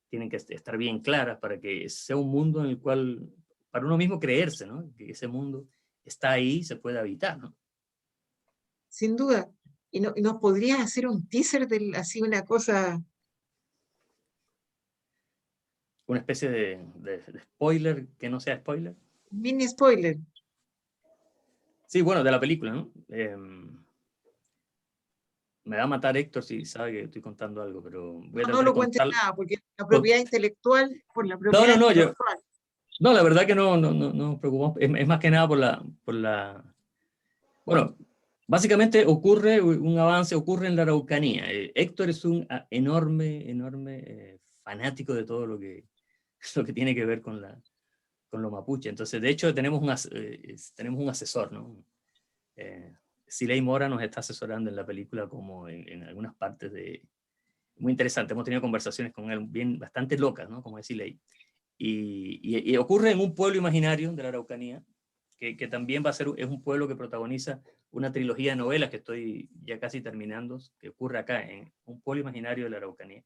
tienen que estar bien claras para que sea un mundo en el cual, para uno mismo creerse, ¿no? Que ese mundo está ahí y se puede habitar, ¿no? Sin duda. ¿Y, no, y nos podrías hacer un teaser de así una cosa, Una especie de spoiler que no sea spoiler. mini spoiler? Sí, bueno, de la película, ¿no? Me va a matar Héctor si sabe que estoy contando algo, pero voy a No, no tratar de lo cuentes contar. nada, porque la propiedad intelectual, por la No, propiedad no, no, yo, intelectual. no, la verdad que no nos preocupamos. Es más que nada bueno, básicamente un avance ocurre en la Araucanía. Héctor es un enorme fanático de todo lo que tiene que ver con lo mapuche. Entonces, de hecho, tenemos un asesor, ¿no? Siley Mora nos está asesorando en la película, como en algunas partes muy interesante. Hemos tenido conversaciones con él bastante locas, ¿no? Como es Siley. Y ocurre en un pueblo imaginario de la Araucanía, que también es un pueblo que protagoniza una trilogía de novelas que estoy ya casi terminando, que ocurre acá, en un pueblo imaginario de la Araucanía,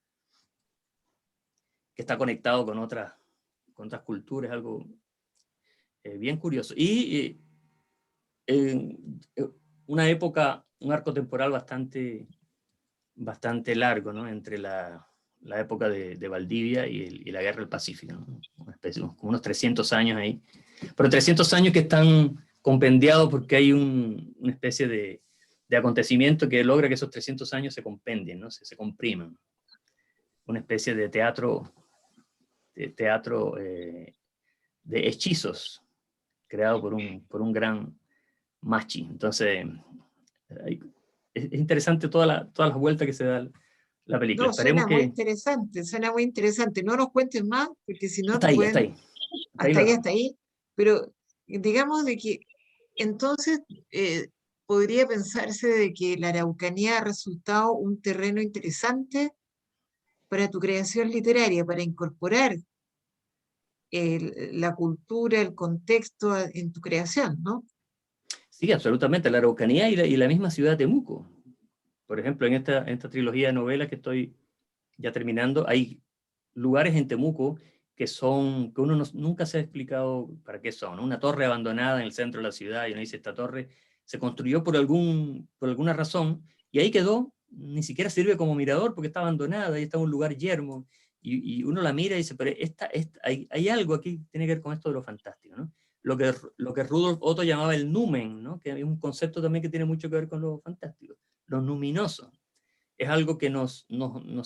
que está conectado con otras culturas, algo bien curioso. Y en una época, un arco temporal bastante largo, ¿no? Entre la época de Valdivia y la Guerra del Pacífico, ¿no? Como unos 300 años ahí. Pero 300 años que están compendiados porque hay una especie de acontecimiento que logra que esos 300 años se compendien, ¿no? Se compriman. Una especie de teatro de hechizos creado por un gran machi. Entonces, es interesante todas las vueltas que se da la película. No, Esperemos que... suena muy interesante. No nos cuentes más, porque si no Hasta te ahí, hasta pueden, ahí. Hasta ahí lo hasta dejamos. ahí. Pero digamos de que entonces podría pensarse de que la Araucanía ha resultado un terreno interesante para tu creación literaria, para incorporar la cultura, el contexto en tu creación, ¿no? Sí, absolutamente. La Araucanía y la misma ciudad de Temuco. Por ejemplo, en esta trilogía de novelas que estoy ya terminando, hay lugares en Temuco que uno nunca se ha explicado para qué son, ¿no? Una torre abandonada en el centro de la ciudad, y uno dice, esta torre se construyó por alguna razón, y ahí quedó, ni siquiera sirve como mirador porque está abandonada, y está en un lugar yermo, y uno la mira y dice, pero hay algo aquí, tiene que ver con esto de lo fantástico, ¿no? Lo que Rudolf Otto llamaba el numen, ¿no? Que es un concepto también que tiene mucho que ver con lo fantástico, lo luminoso. Es algo que nos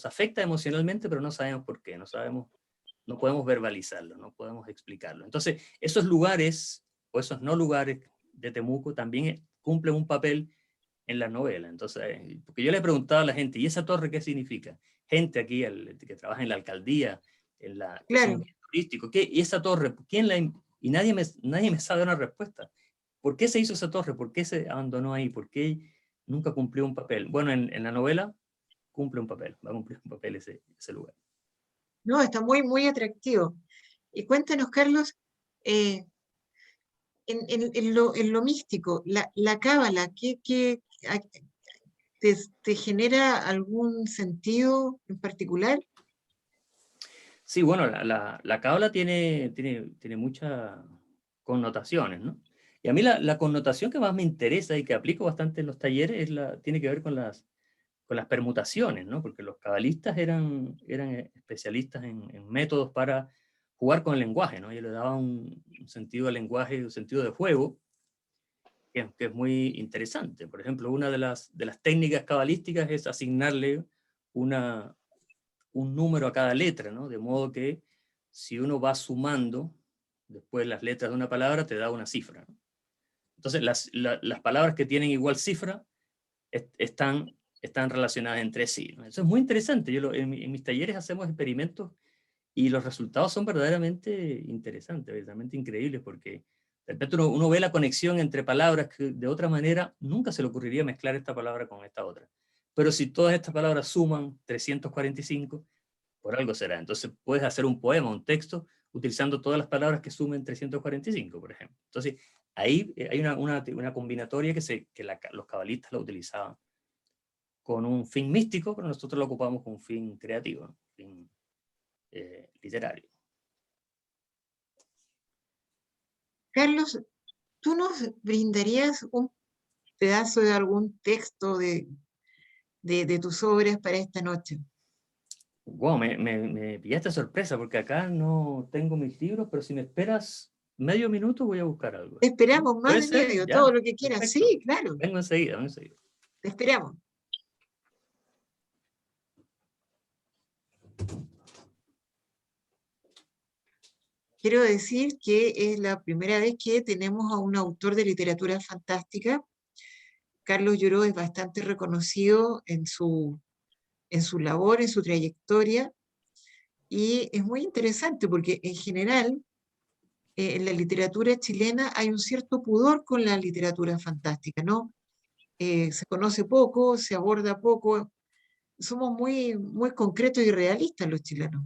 afecta emocionalmente, pero no sabemos por qué, no podemos verbalizarlo, no podemos explicarlo. Entonces, esos lugares o esos no lugares de Temuco también cumplen un papel en la novela. Entonces, porque yo le preguntaba a la gente, ¿y esa torre qué significa? Gente aquí que trabaja en la alcaldía, que son Claro. guías turísticos, ¿y esa torre? Y nadie me sabe una respuesta. ¿Por qué se hizo esa torre? ¿Por qué se abandonó ahí? ¿Por qué nunca cumplió un papel? Bueno, en la novela cumple un papel, va a cumplir un papel ese lugar. No, está muy, muy atractivo. Y cuéntanos, Carlos, eh, en lo místico, la cábala, te genera algún sentido en particular? Sí, bueno, la cábala tiene muchas connotaciones, ¿no? Y a mí la connotación que más me interesa y que aplico bastante en los talleres tiene que ver con las permutaciones, ¿no? Porque los cabalistas eran especialistas en métodos para jugar con el lenguaje, ¿no? Yo le daba un sentido al lenguaje, un sentido de juego, que es muy interesante. Por ejemplo, una de las técnicas cabalísticas es asignarle un número a cada letra, ¿no? De modo que si uno va sumando después las letras de una palabra, te da una cifra, ¿no? Entonces, las palabras que tienen igual cifra están relacionadas entre sí, ¿no? Eso es muy interesante. En mis talleres hacemos experimentos y los resultados son verdaderamente interesantes, verdaderamente increíbles, porque de repente uno ve la conexión entre palabras que de otra manera nunca se le ocurriría mezclar esta palabra con esta otra. Pero si todas estas palabras suman 345, por algo será. Entonces puedes hacer un poema, un texto, utilizando todas las palabras que sumen 345, por ejemplo. Entonces ahí hay una combinatoria que los cabalistas la utilizaban con un fin místico, pero nosotros lo ocupamos con un fin creativo, ¿no? Fin literario. Carlos, ¿tú nos brindarías un pedazo de algún texto de tus obras para esta noche? Wow, me pillaste sorpresa porque acá no tengo mis libros, pero si me esperas medio minuto voy a buscar algo. Te ¿Sí? esperamos más ¿Puede de ser? medio, todo Ya, lo que quieras. perfecto. Sí, claro, Vengo enseguida, vengo enseguida. te esperamos. Quiero decir que es la primera vez que tenemos a un autor de literatura fantástica. Carlos Lloró es bastante reconocido en su labor, en su trayectoria, y es muy interesante porque en general en la literatura chilena hay un cierto pudor con la literatura fantástica, ¿no? Se conoce poco, se aborda poco, somos muy concretos y realistas los chilenos.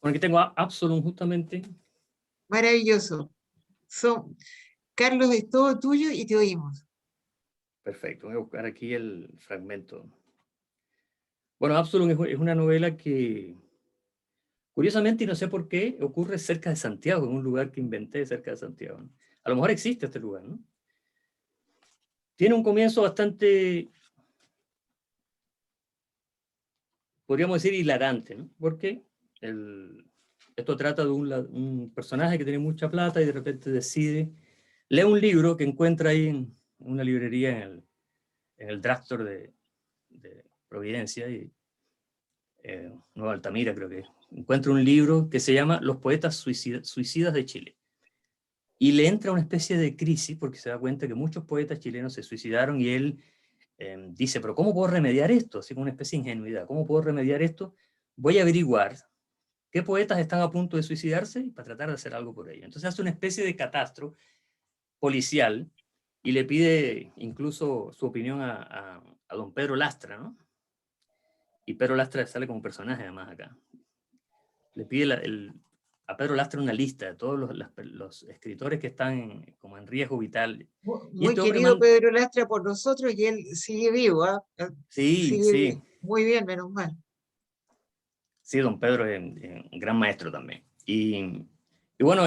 Bueno, aquí tengo a Absalom justamente. Maravilloso. Son, Carlos, es todo tuyo y te oímos. Perfecto, voy a buscar aquí el fragmento. Bueno, Absalom es una novela que, curiosamente, y no sé por qué, ocurre cerca de Santiago, en un lugar que inventé cerca de Santiago, ¿no? A lo mejor existe este lugar, ¿no? Tiene un comienzo bastante, podríamos decir, hilarante, ¿no? Porque esto trata de un personaje que tiene mucha plata y de repente decide, lee un libro que encuentra ahí en una librería en el drugstore de Providencia, y Nueva Altamira creo que es. Encuentra un libro que se llama Los poetas suicidas de Chile. Y le entra una especie de crisis porque se da cuenta que muchos poetas chilenos se suicidaron y él dice, pero ¿cómo puedo remediar esto? Así como una especie de ingenuidad. ¿Cómo puedo remediar esto? Voy a averiguar qué poetas están a punto de suicidarse y para tratar de hacer algo por ello. Entonces hace una especie de catastro policial y le pide incluso su opinión a don Pedro Lastra, ¿no? Y Pedro Lastra sale como personaje además acá. Le pide a Pedro Lastra una lista de todos los escritores que están como en riesgo vital. Y Muy este hombre, querido Pedro Lastra por nosotros y él sigue vivo, ¿ah? sí, Sigue sí, muy bien, menos mal. sí, don Pedro es un gran maestro también. Y bueno,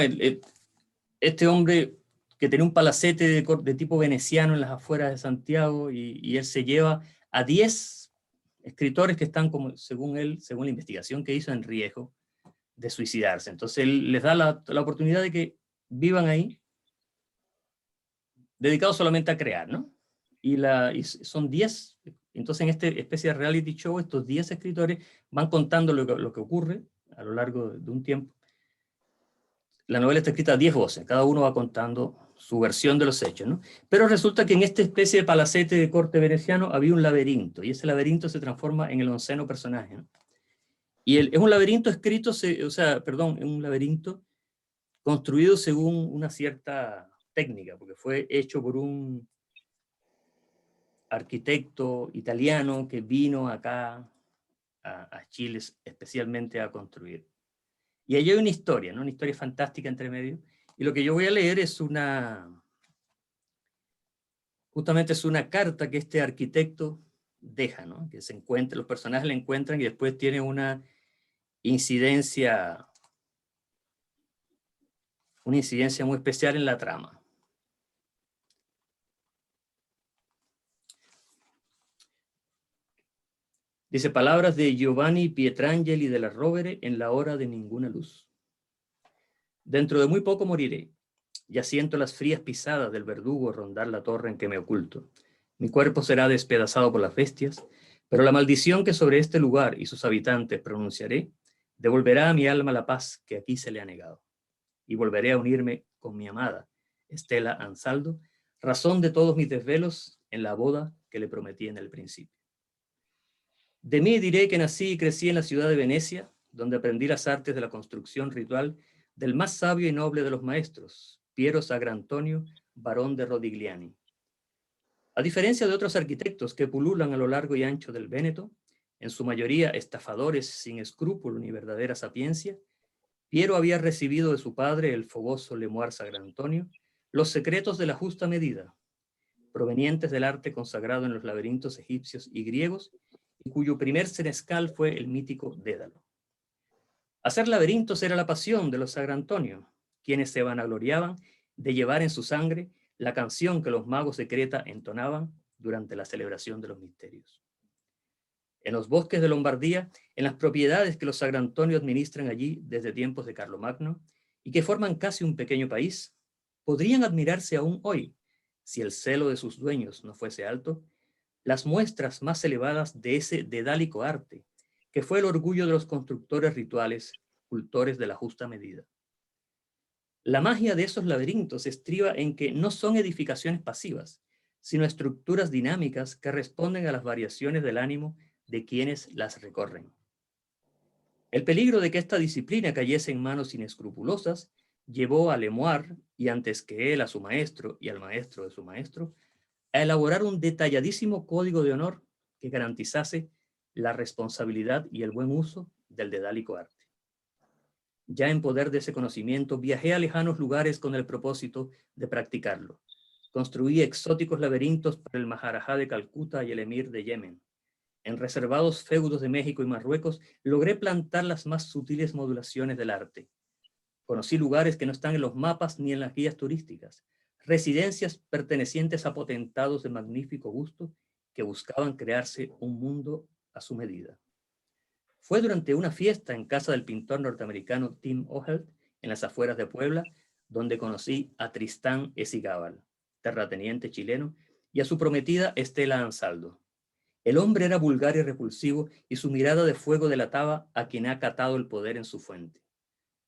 este hombre que tenía un palacete de tipo veneciano en las afueras de Santiago y él se lleva a 10 escritores que están, como, según él, según la investigación que hizo, en riesgo de suicidarse. Entonces él les da la oportunidad de que vivan ahí, dedicados solamente a crear, ¿no? Y son 10, entonces en esta especie de reality show, estos 10 escritores van contando lo que ocurre a lo largo de un tiempo. La novela está escrita a 10 voces, cada uno va contando su versión de los hechos, ¿no? Pero resulta que en esta especie de palacete de corte veneciano había un laberinto, y ese laberinto se transforma en el 11º personaje, ¿no? Y es un laberinto escrito, es un laberinto construido según una cierta técnica, porque fue hecho por un arquitecto italiano que vino acá a Chile especialmente a construir. Y ahí hay una historia, ¿no? Una historia fantástica entre medio. Y lo que yo voy a leer es justamente es una carta que este arquitecto deja, ¿no? Que se encuentra, los personajes la encuentran y después tiene una incidencia muy especial en la trama. Dice, palabras de Giovanni Pietrangeli de la Rovere en la hora de ninguna luz. Dentro de muy poco moriré. Ya siento las frías pisadas del verdugo rondar la torre en que me oculto. Mi cuerpo será despedazado por las bestias, pero la maldición que sobre este lugar y sus habitantes pronunciaré devolverá a mi alma la paz que aquí se le ha negado. Y volveré a unirme con mi amada, Estela Ansaldo, razón de todos mis desvelos en la boda que le prometí en el principio. De mí diré que nací y crecí en la ciudad de Venecia, donde aprendí las artes de la construcción ritual del más sabio y noble de los maestros, Piero Sagrantonio, barón de Rodigliani. A diferencia de otros arquitectos que pululan a lo largo y ancho del Véneto, en su mayoría estafadores sin escrúpulo ni verdadera sapiencia, Piero había recibido de su padre, el fogoso Lemuar Sagrantonio, los secretos de la justa medida, provenientes del arte consagrado en los laberintos egipcios y griegos, y cuyo primer senescal fue el mítico Dédalo. Hacer laberintos era la pasión de los Sagrantonio, quienes se vanagloriaban de llevar en su sangre la canción que los magos de Creta entonaban durante la celebración de los misterios. En los bosques de Lombardía, en las propiedades que los Sagrantonio administran allí desde tiempos de Carlomagno, y que forman casi un pequeño país, podrían admirarse aún hoy, si el celo de sus dueños no fuese alto, las muestras más elevadas de ese dedálico arte, que fue el orgullo de los constructores rituales, cultores de la justa medida. La magia de esos laberintos estriba en que no son edificaciones pasivas, sino estructuras dinámicas que responden a las variaciones del ánimo de quienes las recorren. El peligro de que esta disciplina cayese en manos inescrupulosas llevó a Lemoire, y antes que él a su maestro y al maestro de su maestro, a elaborar un detalladísimo código de honor que garantizase la responsabilidad y el buen uso del dedálico arte. Ya en poder de ese conocimiento, viajé a lejanos lugares con el propósito de practicarlo. Construí exóticos laberintos para el Maharajá de Calcuta y el Emir de Yemen. En reservados feudos de México y Marruecos, logré plantar las más sutiles modulaciones del arte. Conocí lugares que no están en los mapas ni en las guías turísticas, residencias pertenecientes a potentados de magnífico gusto que buscaban crearse un mundo a su medida. Fue durante una fiesta en casa del pintor norteamericano Tim Ohelt, en las afueras de Puebla, donde conocí a Tristán Esigábal, terrateniente chileno, y a su prometida Estela Ansaldo. El hombre era vulgar y repulsivo, y su mirada de fuego delataba a quien ha catado el poder en su fuente.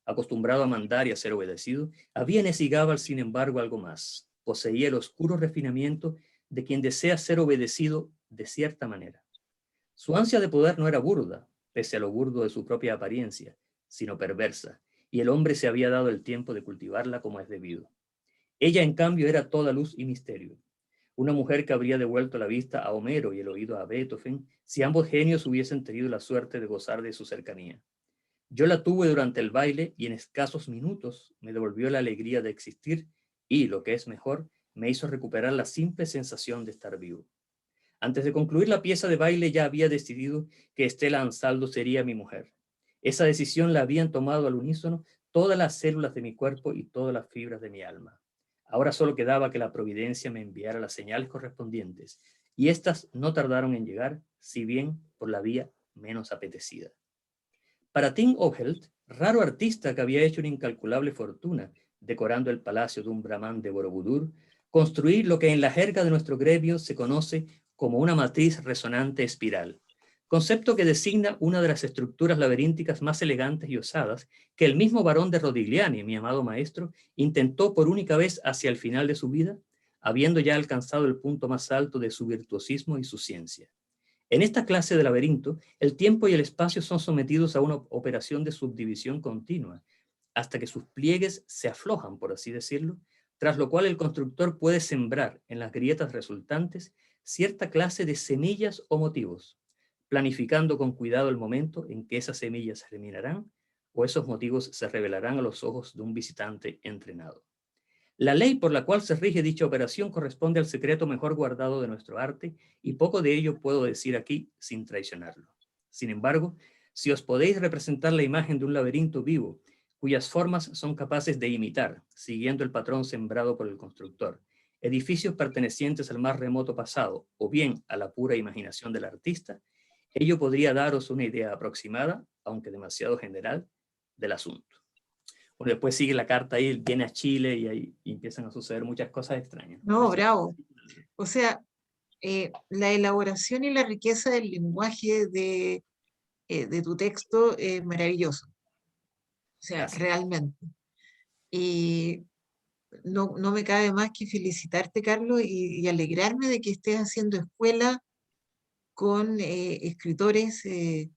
Acostumbrado a mandar y a ser obedecido, había en Esigábal, sin embargo, algo más. Poseía el oscuro refinamiento de quien desea ser obedecido de cierta manera. Su ansia de poder no era burda, pese a lo burdo de su propia apariencia, sino perversa, y el hombre se había dado el tiempo de cultivarla como es debido. Ella, en cambio, era toda luz y misterio. Una mujer que habría devuelto la vista a Homero y el oído a Beethoven si ambos genios hubiesen tenido la suerte de gozar de su cercanía. Yo la tuve durante el baile y en escasos minutos me devolvió la alegría de existir y, lo que es mejor, me hizo recuperar la simple sensación de estar vivo. Antes de concluir la pieza de baile ya había decidido que Estela Ansaldo sería mi mujer. Esa decisión la habían tomado al unísono todas las células de mi cuerpo y todas las fibras de mi alma. Ahora solo quedaba que la providencia me enviara las señales correspondientes, y éstas no tardaron en llegar, si bien por la vía menos apetecida. Para Tim Ohelt, raro artista que había hecho una incalculable fortuna decorando el palacio de un brahman de Borobudur, construir lo que en la jerga de nuestro gremio se conoce como una matriz resonante espiral, concepto que designa una de las estructuras laberínticas más elegantes y osadas que el mismo barón de Rodigliani, mi amado maestro, intentó por única vez hacia el final de su vida, habiendo ya alcanzado el punto más alto de su virtuosismo y su ciencia. En esta clase de laberinto, el tiempo y el espacio son sometidos a una operación de subdivisión continua, hasta que sus pliegues se aflojan, por así decirlo, tras lo cual el constructor puede sembrar en las grietas resultantes cierta clase de semillas o motivos, planificando con cuidado el momento en que esas semillas germinarán o esos motivos se revelarán a los ojos de un visitante entrenado. La ley por la cual se rige dicha operación corresponde al secreto mejor guardado de nuestro arte, y poco de ello puedo decir aquí sin traicionarlo. Sin embargo, si os podéis representar la imagen de un laberinto vivo, cuyas formas son capaces de imitar, siguiendo el patrón sembrado por el constructor, edificios pertenecientes al más remoto pasado, o bien a la pura imaginación del artista, ello podría daros una idea aproximada, aunque demasiado general, del asunto. Bueno, después sigue la carta ahí, viene a Chile y ahí empiezan a suceder muchas cosas extrañas. No, bravo. O sea, la elaboración y la riqueza del lenguaje de tu texto es maravilloso. O sea, Gracias. realmente. Y no me cabe más que felicitarte, Carlos, y alegrarme de que estés haciendo escuela con escritores que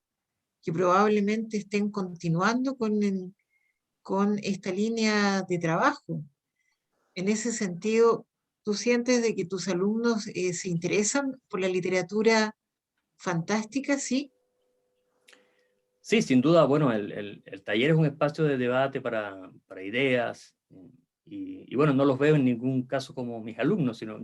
probablemente estén continuando con esta línea de trabajo. En ese sentido, ¿tú sientes de que tus alumnos se interesan por la literatura fantástica? Sí. Sí, sin duda, bueno, el taller es un espacio de debate para ideas, y bueno, no los veo en ningún caso como mis alumnos, sino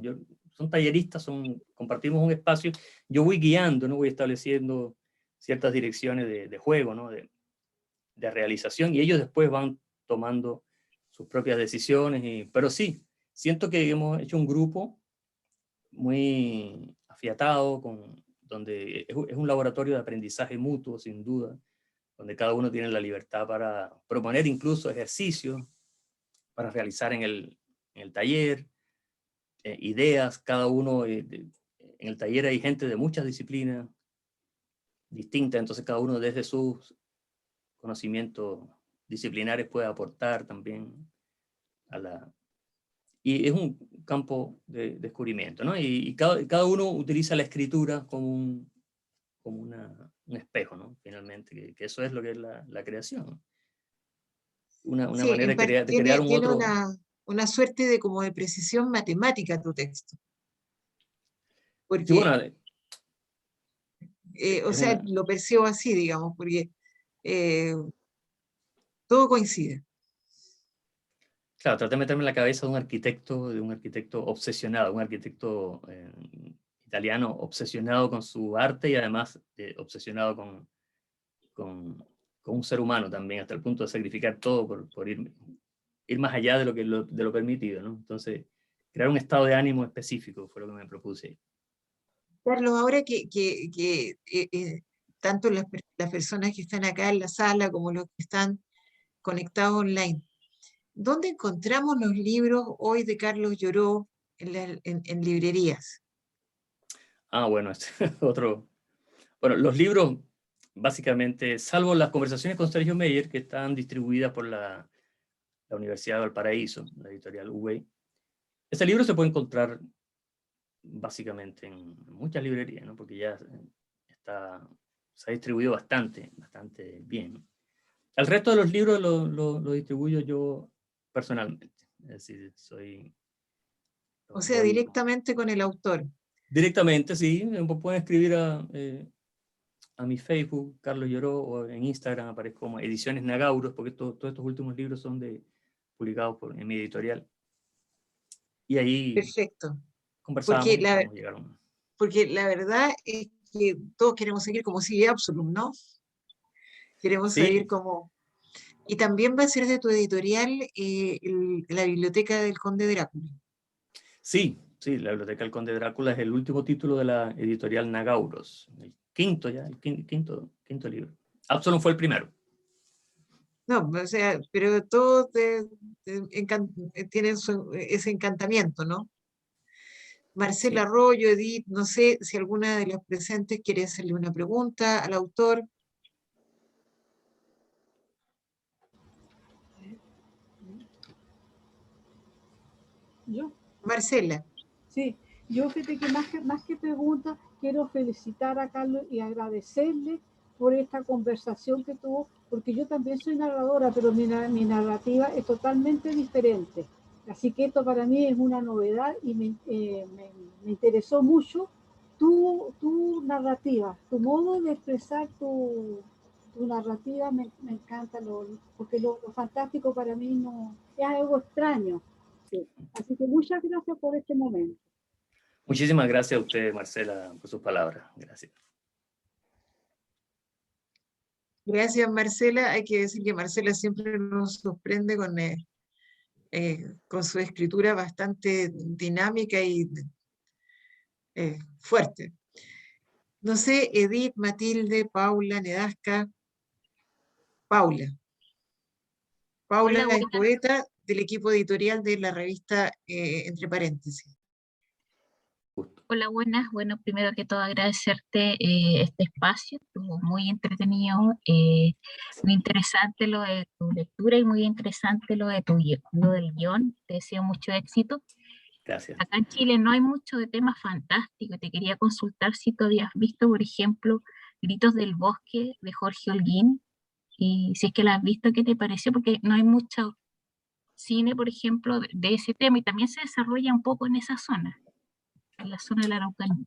son talleristas, compartimos un espacio, yo voy guiando, ¿no? Voy estableciendo ciertas direcciones de juego, ¿no? De realización, y ellos después van tomando sus propias decisiones, pero sí, siento que hemos hecho un grupo muy afiatado, donde es un laboratorio de aprendizaje mutuo, sin duda, donde cada uno tiene la libertad para proponer incluso ejercicios para realizar en el taller, ideas, cada uno, en el taller hay gente de muchas disciplinas distintas, entonces cada uno desde sus conocimientos disciplinares puede aportar también a la... Y es un campo de descubrimiento, ¿no? Y cada uno utiliza la escritura como un espejo, ¿no? Finalmente, que eso es lo que es la creación. Una Sí, manera de crear un tiene otro... una suerte de como de precisión matemática tu texto, Sí, porque, bueno, o es sea, una... lo percibo así, digamos, porque eh, todo coincide. Claro, traté de meterme en la cabeza de un arquitecto obsesionado, un arquitecto italiano obsesionado con su arte y además obsesionado con, con un ser humano también, hasta el punto de sacrificar todo por ir más allá de lo permitido, ¿no? Entonces, crear un estado de ánimo específico fue lo que me propuse. Carlos, ahora tanto las personas que están acá en la sala como los que están conectados online, ¿dónde encontramos los libros hoy de Carlos Lloró en librerías? Ah, bueno, otro... Bueno, los libros, básicamente, salvo las conversaciones con Sergio Meyer, que están distribuidas por la Universidad de Valparaíso, la editorial UBEI, ese libro se puede encontrar básicamente en muchas librerías, ¿no? Porque ya se ha distribuido bastante bien. El resto de los libros lo distribuyo yo personalmente. Es decir, O sea, voy directamente con el autor. directamente, sí, me pueden escribir a mi Facebook, Carlos Lloró, o en Instagram aparezco como Ediciones Nagauros, porque todos estos últimos libros son publicados en mi editorial. Y ahí Perfecto. Porque conversamos y la, podemos llegar a un... porque la verdad es que todos queremos seguir como sigue Absalom, ¿no? Queremos seguir Sí, como... Y también va a ser de tu editorial la Biblioteca del Conde Drácula. sí, la Biblioteca del Conde Drácula es el último título de la editorial Nagauros, el quinto ya, quinto libro. Absalom fue el primero. No, o sea, pero todos tienen ese encantamiento, ¿no? Marcela Sí, Arroyo, Edith, no sé si alguna de las presentes quiere hacerle una pregunta al autor. Yo, Marcela, sí, yo fíjate que más que preguntas, quiero felicitar a Carlos y agradecerle por esta conversación que tuvo, porque yo también soy narradora, pero mi narrativa es totalmente diferente. Así que esto para mí es una novedad y me interesó mucho tu narrativa, tu modo de expresar tu narrativa me encanta, porque lo fantástico para mí no es algo extraño. Sí. Así que muchas gracias por este momento. muchísimas gracias a usted, Marcela, por sus palabras. Gracias. gracias Marcela. Hay que decir que Marcela siempre nos sorprende con su escritura bastante dinámica y fuerte. No sé, Edith, Matilde, Paula, Nedasca. Paula. Paula Hola, es buenas. poeta del equipo editorial de la revista Entre Paréntesis. Justo. Hola, buenas. Bueno, primero que todo agradecerte este espacio, estuvo muy entretenido, muy interesante lo de tu lectura y muy interesante lo de lo del guión. Te deseo mucho éxito. Gracias. Acá en Chile no hay mucho de temas fantásticos. Te quería consultar si tú habías visto, por ejemplo, Gritos del Bosque de Jorge Holguín, y si es que la has visto, ¿qué te pareció? Porque no hay mucho cine, por ejemplo, de ese tema, y también se desarrolla un poco en esa zona, en la zona de la Araucanía.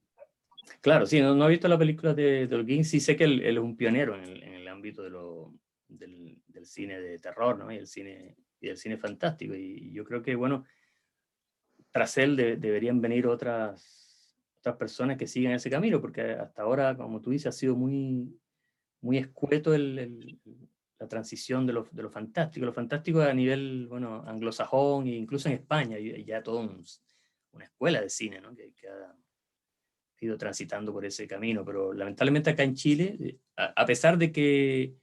Claro, sí, no he visto la película de Holguín, sí sé que él es un pionero en el ámbito del cine de terror, ¿no? Y del cine fantástico. Y yo creo que, bueno, tras él deberían venir otras personas que sigan ese camino, porque hasta ahora, como tú dices, ha sido muy, muy escueto la transición de lo fantástico. Lo fantástico a nivel, bueno, anglosajón e incluso en España, y ya toda una escuela de cine, ¿no? Que ha ido transitando por ese camino, pero lamentablemente acá en Chile, a pesar de que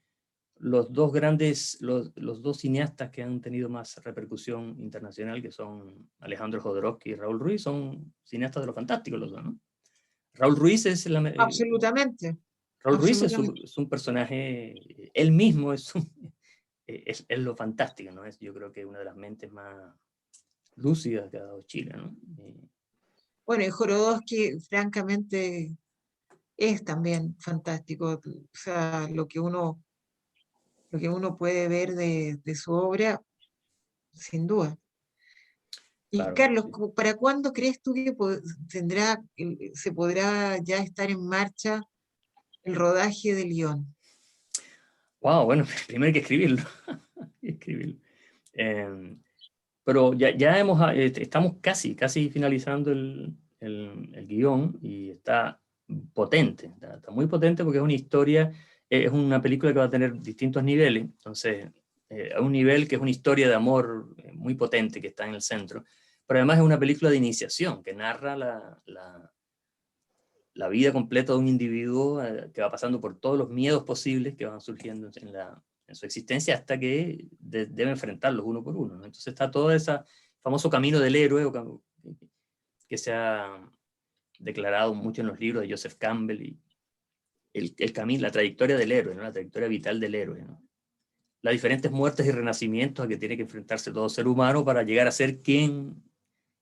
los dos cineastas que han tenido más repercusión internacional, que son Alejandro Jodorowsky y Raúl Ruiz, son cineastas de lo fantástico los dos, ¿no? Raúl Ruiz es Absolutamente, Raúl Ruiz absolutamente. es un personaje, él mismo es lo fantástico, ¿no? Yo creo que una de las mentes más lúcidas que ha dado Chile, ¿no? Bueno, y Jodorowsky, francamente, es también fantástico. O sea, lo que uno puede ver de su obra, sin duda. Y Claro. Carlos, ¿para cuándo crees tú que se podrá ya estar en marcha el rodaje del guión? Wow, bueno, primero hay que escribirlo. escribirlo. Pero ya estamos casi finalizando el guión y está potente, está muy potente porque es una historia, es una película que va a tener distintos niveles. Entonces, a un nivel que es una historia de amor muy potente que está en el centro, pero además es una película de iniciación que narra la vida completa de un individuo que va pasando por todos los miedos posibles que van surgiendo en su existencia hasta que debe enfrentarlos uno por uno, ¿no? Entonces está todo ese famoso camino del héroe que se ha declarado mucho en los libros de Joseph Campbell, y el camino, la trayectoria del héroe, ¿no? La trayectoria vital del héroe, ¿no? Las diferentes muertes y renacimientos a que tiene que enfrentarse todo ser humano para llegar a ser quien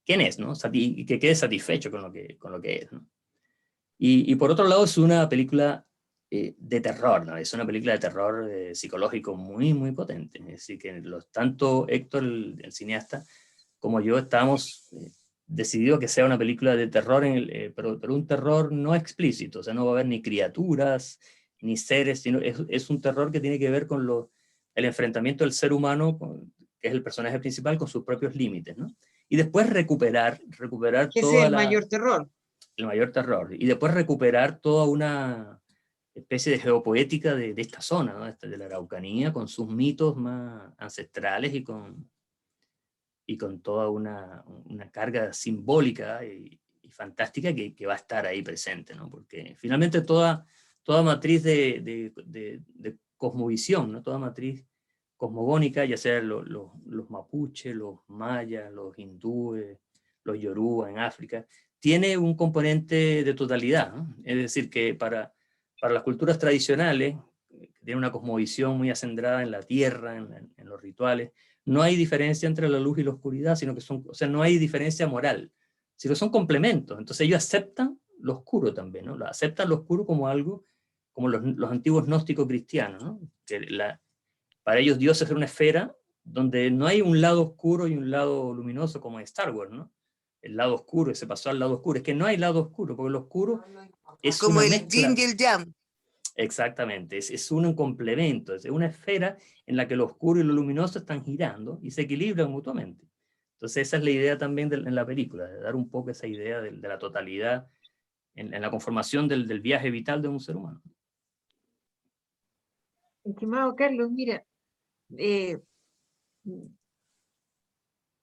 es, ¿no? Y que quede satisfecho con lo que es, ¿no? Y por otro lado es una película de terror, ¿no? Es una película de terror psicológico muy, muy potente. Es decir, que tanto Héctor, el cineasta, como yo estamos decididos a que sea una película de terror, pero un terror no explícito. O sea, no va a haber ni criaturas, ni seres, sino es un terror que tiene que ver con el enfrentamiento del ser humano, que es el personaje principal, con sus propios límites, ¿no? Y después recuperar Ese es toda el mayor terror. el mayor terror. Y después recuperar toda una especie de geopoética de esta zona, ¿no? De la Araucanía, con sus mitos más ancestrales y con toda una carga simbólica y fantástica que va a estar ahí presente, ¿no? Porque finalmente toda matriz de cosmovisión, ¿no? Toda matriz cosmogónica, ya sea los mapuches, los mayas, los hindúes, los yoruba en África, tiene un componente de totalidad, ¿no? Es decir, que para las culturas tradicionales, que tienen una cosmovisión muy acendrada en la tierra, en los rituales, no hay diferencia entre la luz y la oscuridad, sino que o sea, no hay diferencia moral, sino son complementos. Entonces ellos aceptan lo oscuro también, ¿no? Aceptan lo oscuro como algo, como los antiguos gnósticos cristianos, ¿no? Que para ellos Dios es una esfera donde no hay un lado oscuro y un lado luminoso como en Star Wars, ¿no? El lado oscuro, y se pasó al lado oscuro. Es que no hay lado oscuro, porque lo oscuro es Como una el yin mezcla. y el yang. Exactamente, es un complemento, es una esfera en la que lo oscuro y lo luminoso están girando y se equilibran mutuamente. Entonces esa es la idea también en la película, de dar un poco esa idea de la totalidad en la conformación del viaje vital de un ser humano. Estimado Carlos, mira, eh,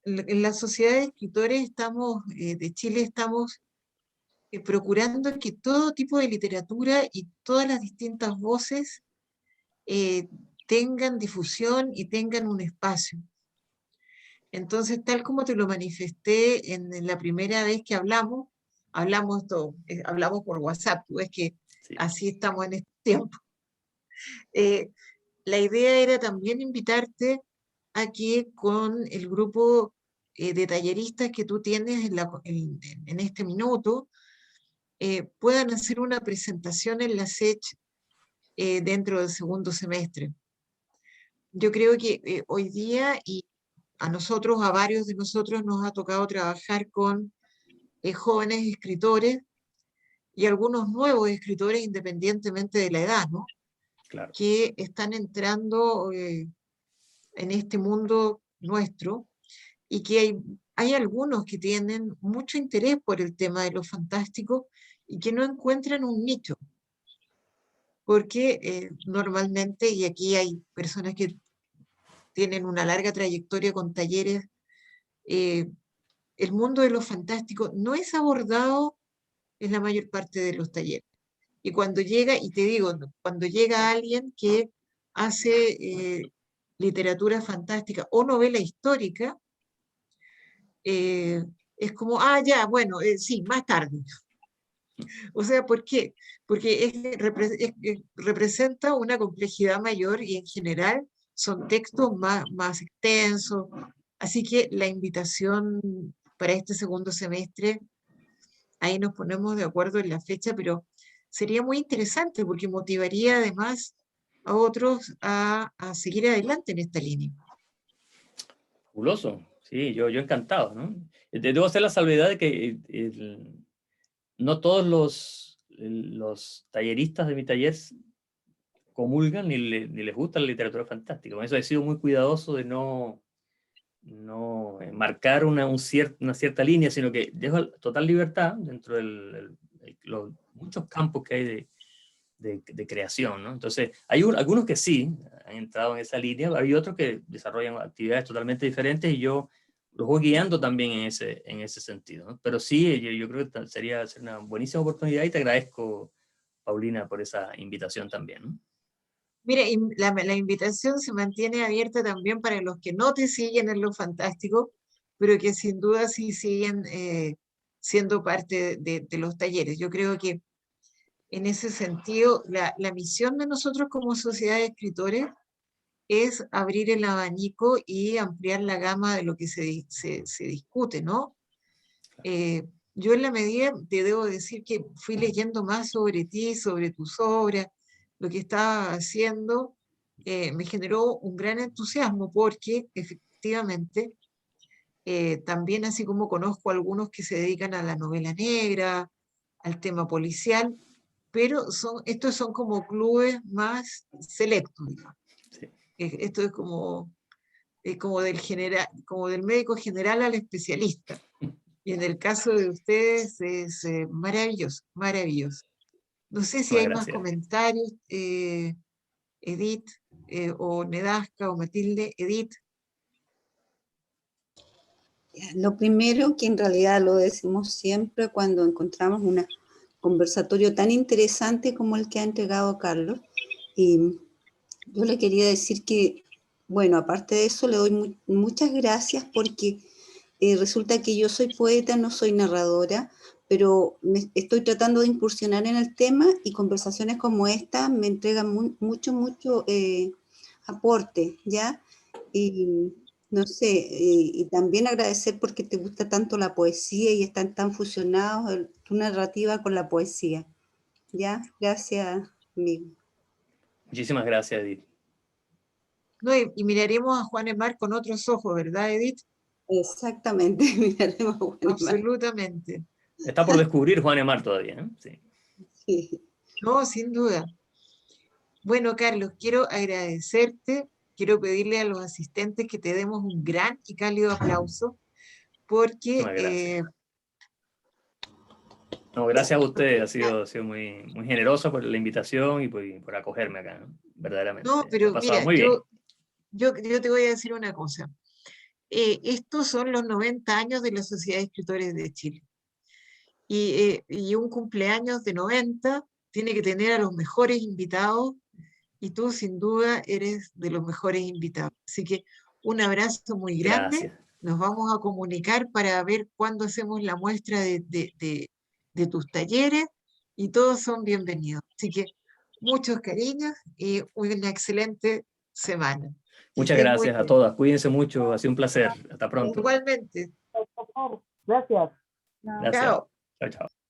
en la Sociedad de Escritores de Chile estamos procurando que todo tipo de literatura y todas las distintas voces tengan difusión y tengan un espacio. Entonces, tal como te lo manifesté en la primera vez que hablamos por WhatsApp, tú ves que Sí. así estamos en este tiempo. La idea era también invitarte a que con el grupo de talleristas que tú tienes en este minuto, puedan hacer una presentación en la SECH dentro del segundo semestre. Yo creo que hoy día, y a varios de nosotros nos ha tocado trabajar con jóvenes escritores y algunos nuevos escritores independientemente de la edad, ¿no? Claro. Que están entrando en este mundo nuestro y que hay algunos que tienen mucho interés por el tema de lo fantástico y que no encuentran un nicho. Porque normalmente, y aquí hay personas que tienen una larga trayectoria con talleres, el mundo de lo fantástico no es abordado en la mayor parte de los talleres. Y cuando llega, y te digo, cuando llega alguien que hace literatura fantástica o novela histórica, es como, ya, bueno, sí, más tarde. O sea, ¿por qué? Porque representa una complejidad mayor y en general son textos más extensos. Así que la invitación para este segundo semestre, ahí nos ponemos de acuerdo en la fecha, pero sería muy interesante porque motivaría además a otros a seguir adelante en esta línea. Fabuloso, sí, yo encantado, ¿no? Debo hacer la salvedad de que no todos los talleristas de mi taller comulgan ni les gusta la literatura fantástica. Con eso he sido muy cuidadoso de no marcar una cierta línea, sino que dejo total libertad dentro de los muchos campos que hay de creación, ¿no? Entonces, hay algunos que sí han entrado en esa línea, hay otros que desarrollan actividades totalmente diferentes y yo los voy guiando también en ese sentido, ¿no? Pero sí, yo creo que sería una buenísima oportunidad y te agradezco, Paulina, por esa invitación también, ¿no? Mira, y la invitación se mantiene abierta también para los que no te siguen en lo fantástico, pero que sin duda sí siguen siendo parte de los talleres. Yo creo que en ese sentido, la misión de nosotros como sociedad de escritores es abrir el abanico y ampliar la gama de lo que se discute, ¿no? Yo en la medida, te debo decir que fui leyendo más sobre ti, sobre tus obras, lo que estabas haciendo, me generó un gran entusiasmo porque efectivamente, también así como conozco a algunos que se dedican a la novela negra, al tema policial, pero estos son como clubes más selectos, digamos. Sí. Esto es como del médico general al especialista. Y en el caso de ustedes es maravilloso, maravilloso. No sé si Muchísimas hay más gracias. comentarios, Edith, o Nedasca, o Matilde. Edith. Lo primero, que en realidad lo decimos siempre cuando encontramos un conversatorio tan interesante como el que ha entregado Carlos, y yo le quería decir que, bueno, aparte de eso, le doy muchas gracias porque resulta que yo soy poeta, no soy narradora, pero estoy tratando de incursionar en el tema y conversaciones como esta me entregan mucho aporte, ¿ya? Y no sé, y también agradecer porque te gusta tanto la poesía y están tan fusionados tu narrativa con la poesía, ¿ya? Gracias, amigo. Muchísimas gracias, Edith. No, y miraremos a Juan Emar con otros ojos, ¿verdad, Edith? Exactamente, miraremos a Juan Emar. Absolutamente. Está por descubrir Juan Emar todavía, ¿no? Sí. Sí. No, sin duda. Bueno, Carlos, quiero agradecerte, quiero pedirle a los asistentes que te demos un gran y cálido aplauso, porque Muchísimas gracias. No, gracias a usted, ha sido muy generoso por la invitación y por acogerme acá, ¿no? Verdaderamente. no, He pero pasado mira, muy bien. yo te voy a decir una cosa. Estos son los 90 años de la Sociedad de Escritores de Chile. y un cumpleaños de 90 tiene que tener a los mejores invitados, y tú sin duda eres de los mejores invitados. Así que un abrazo muy grande. Gracias. Nos vamos a comunicar para ver cuándo hacemos la muestra de tus talleres, y todos son bienvenidos. Así que muchos cariños y una excelente semana. Que Muchas estés muy gracias a bien. todas. Cuídense mucho. Ha sido un placer. Hasta pronto. Igualmente. Gracias. Gracias. Chao. Chao, chao.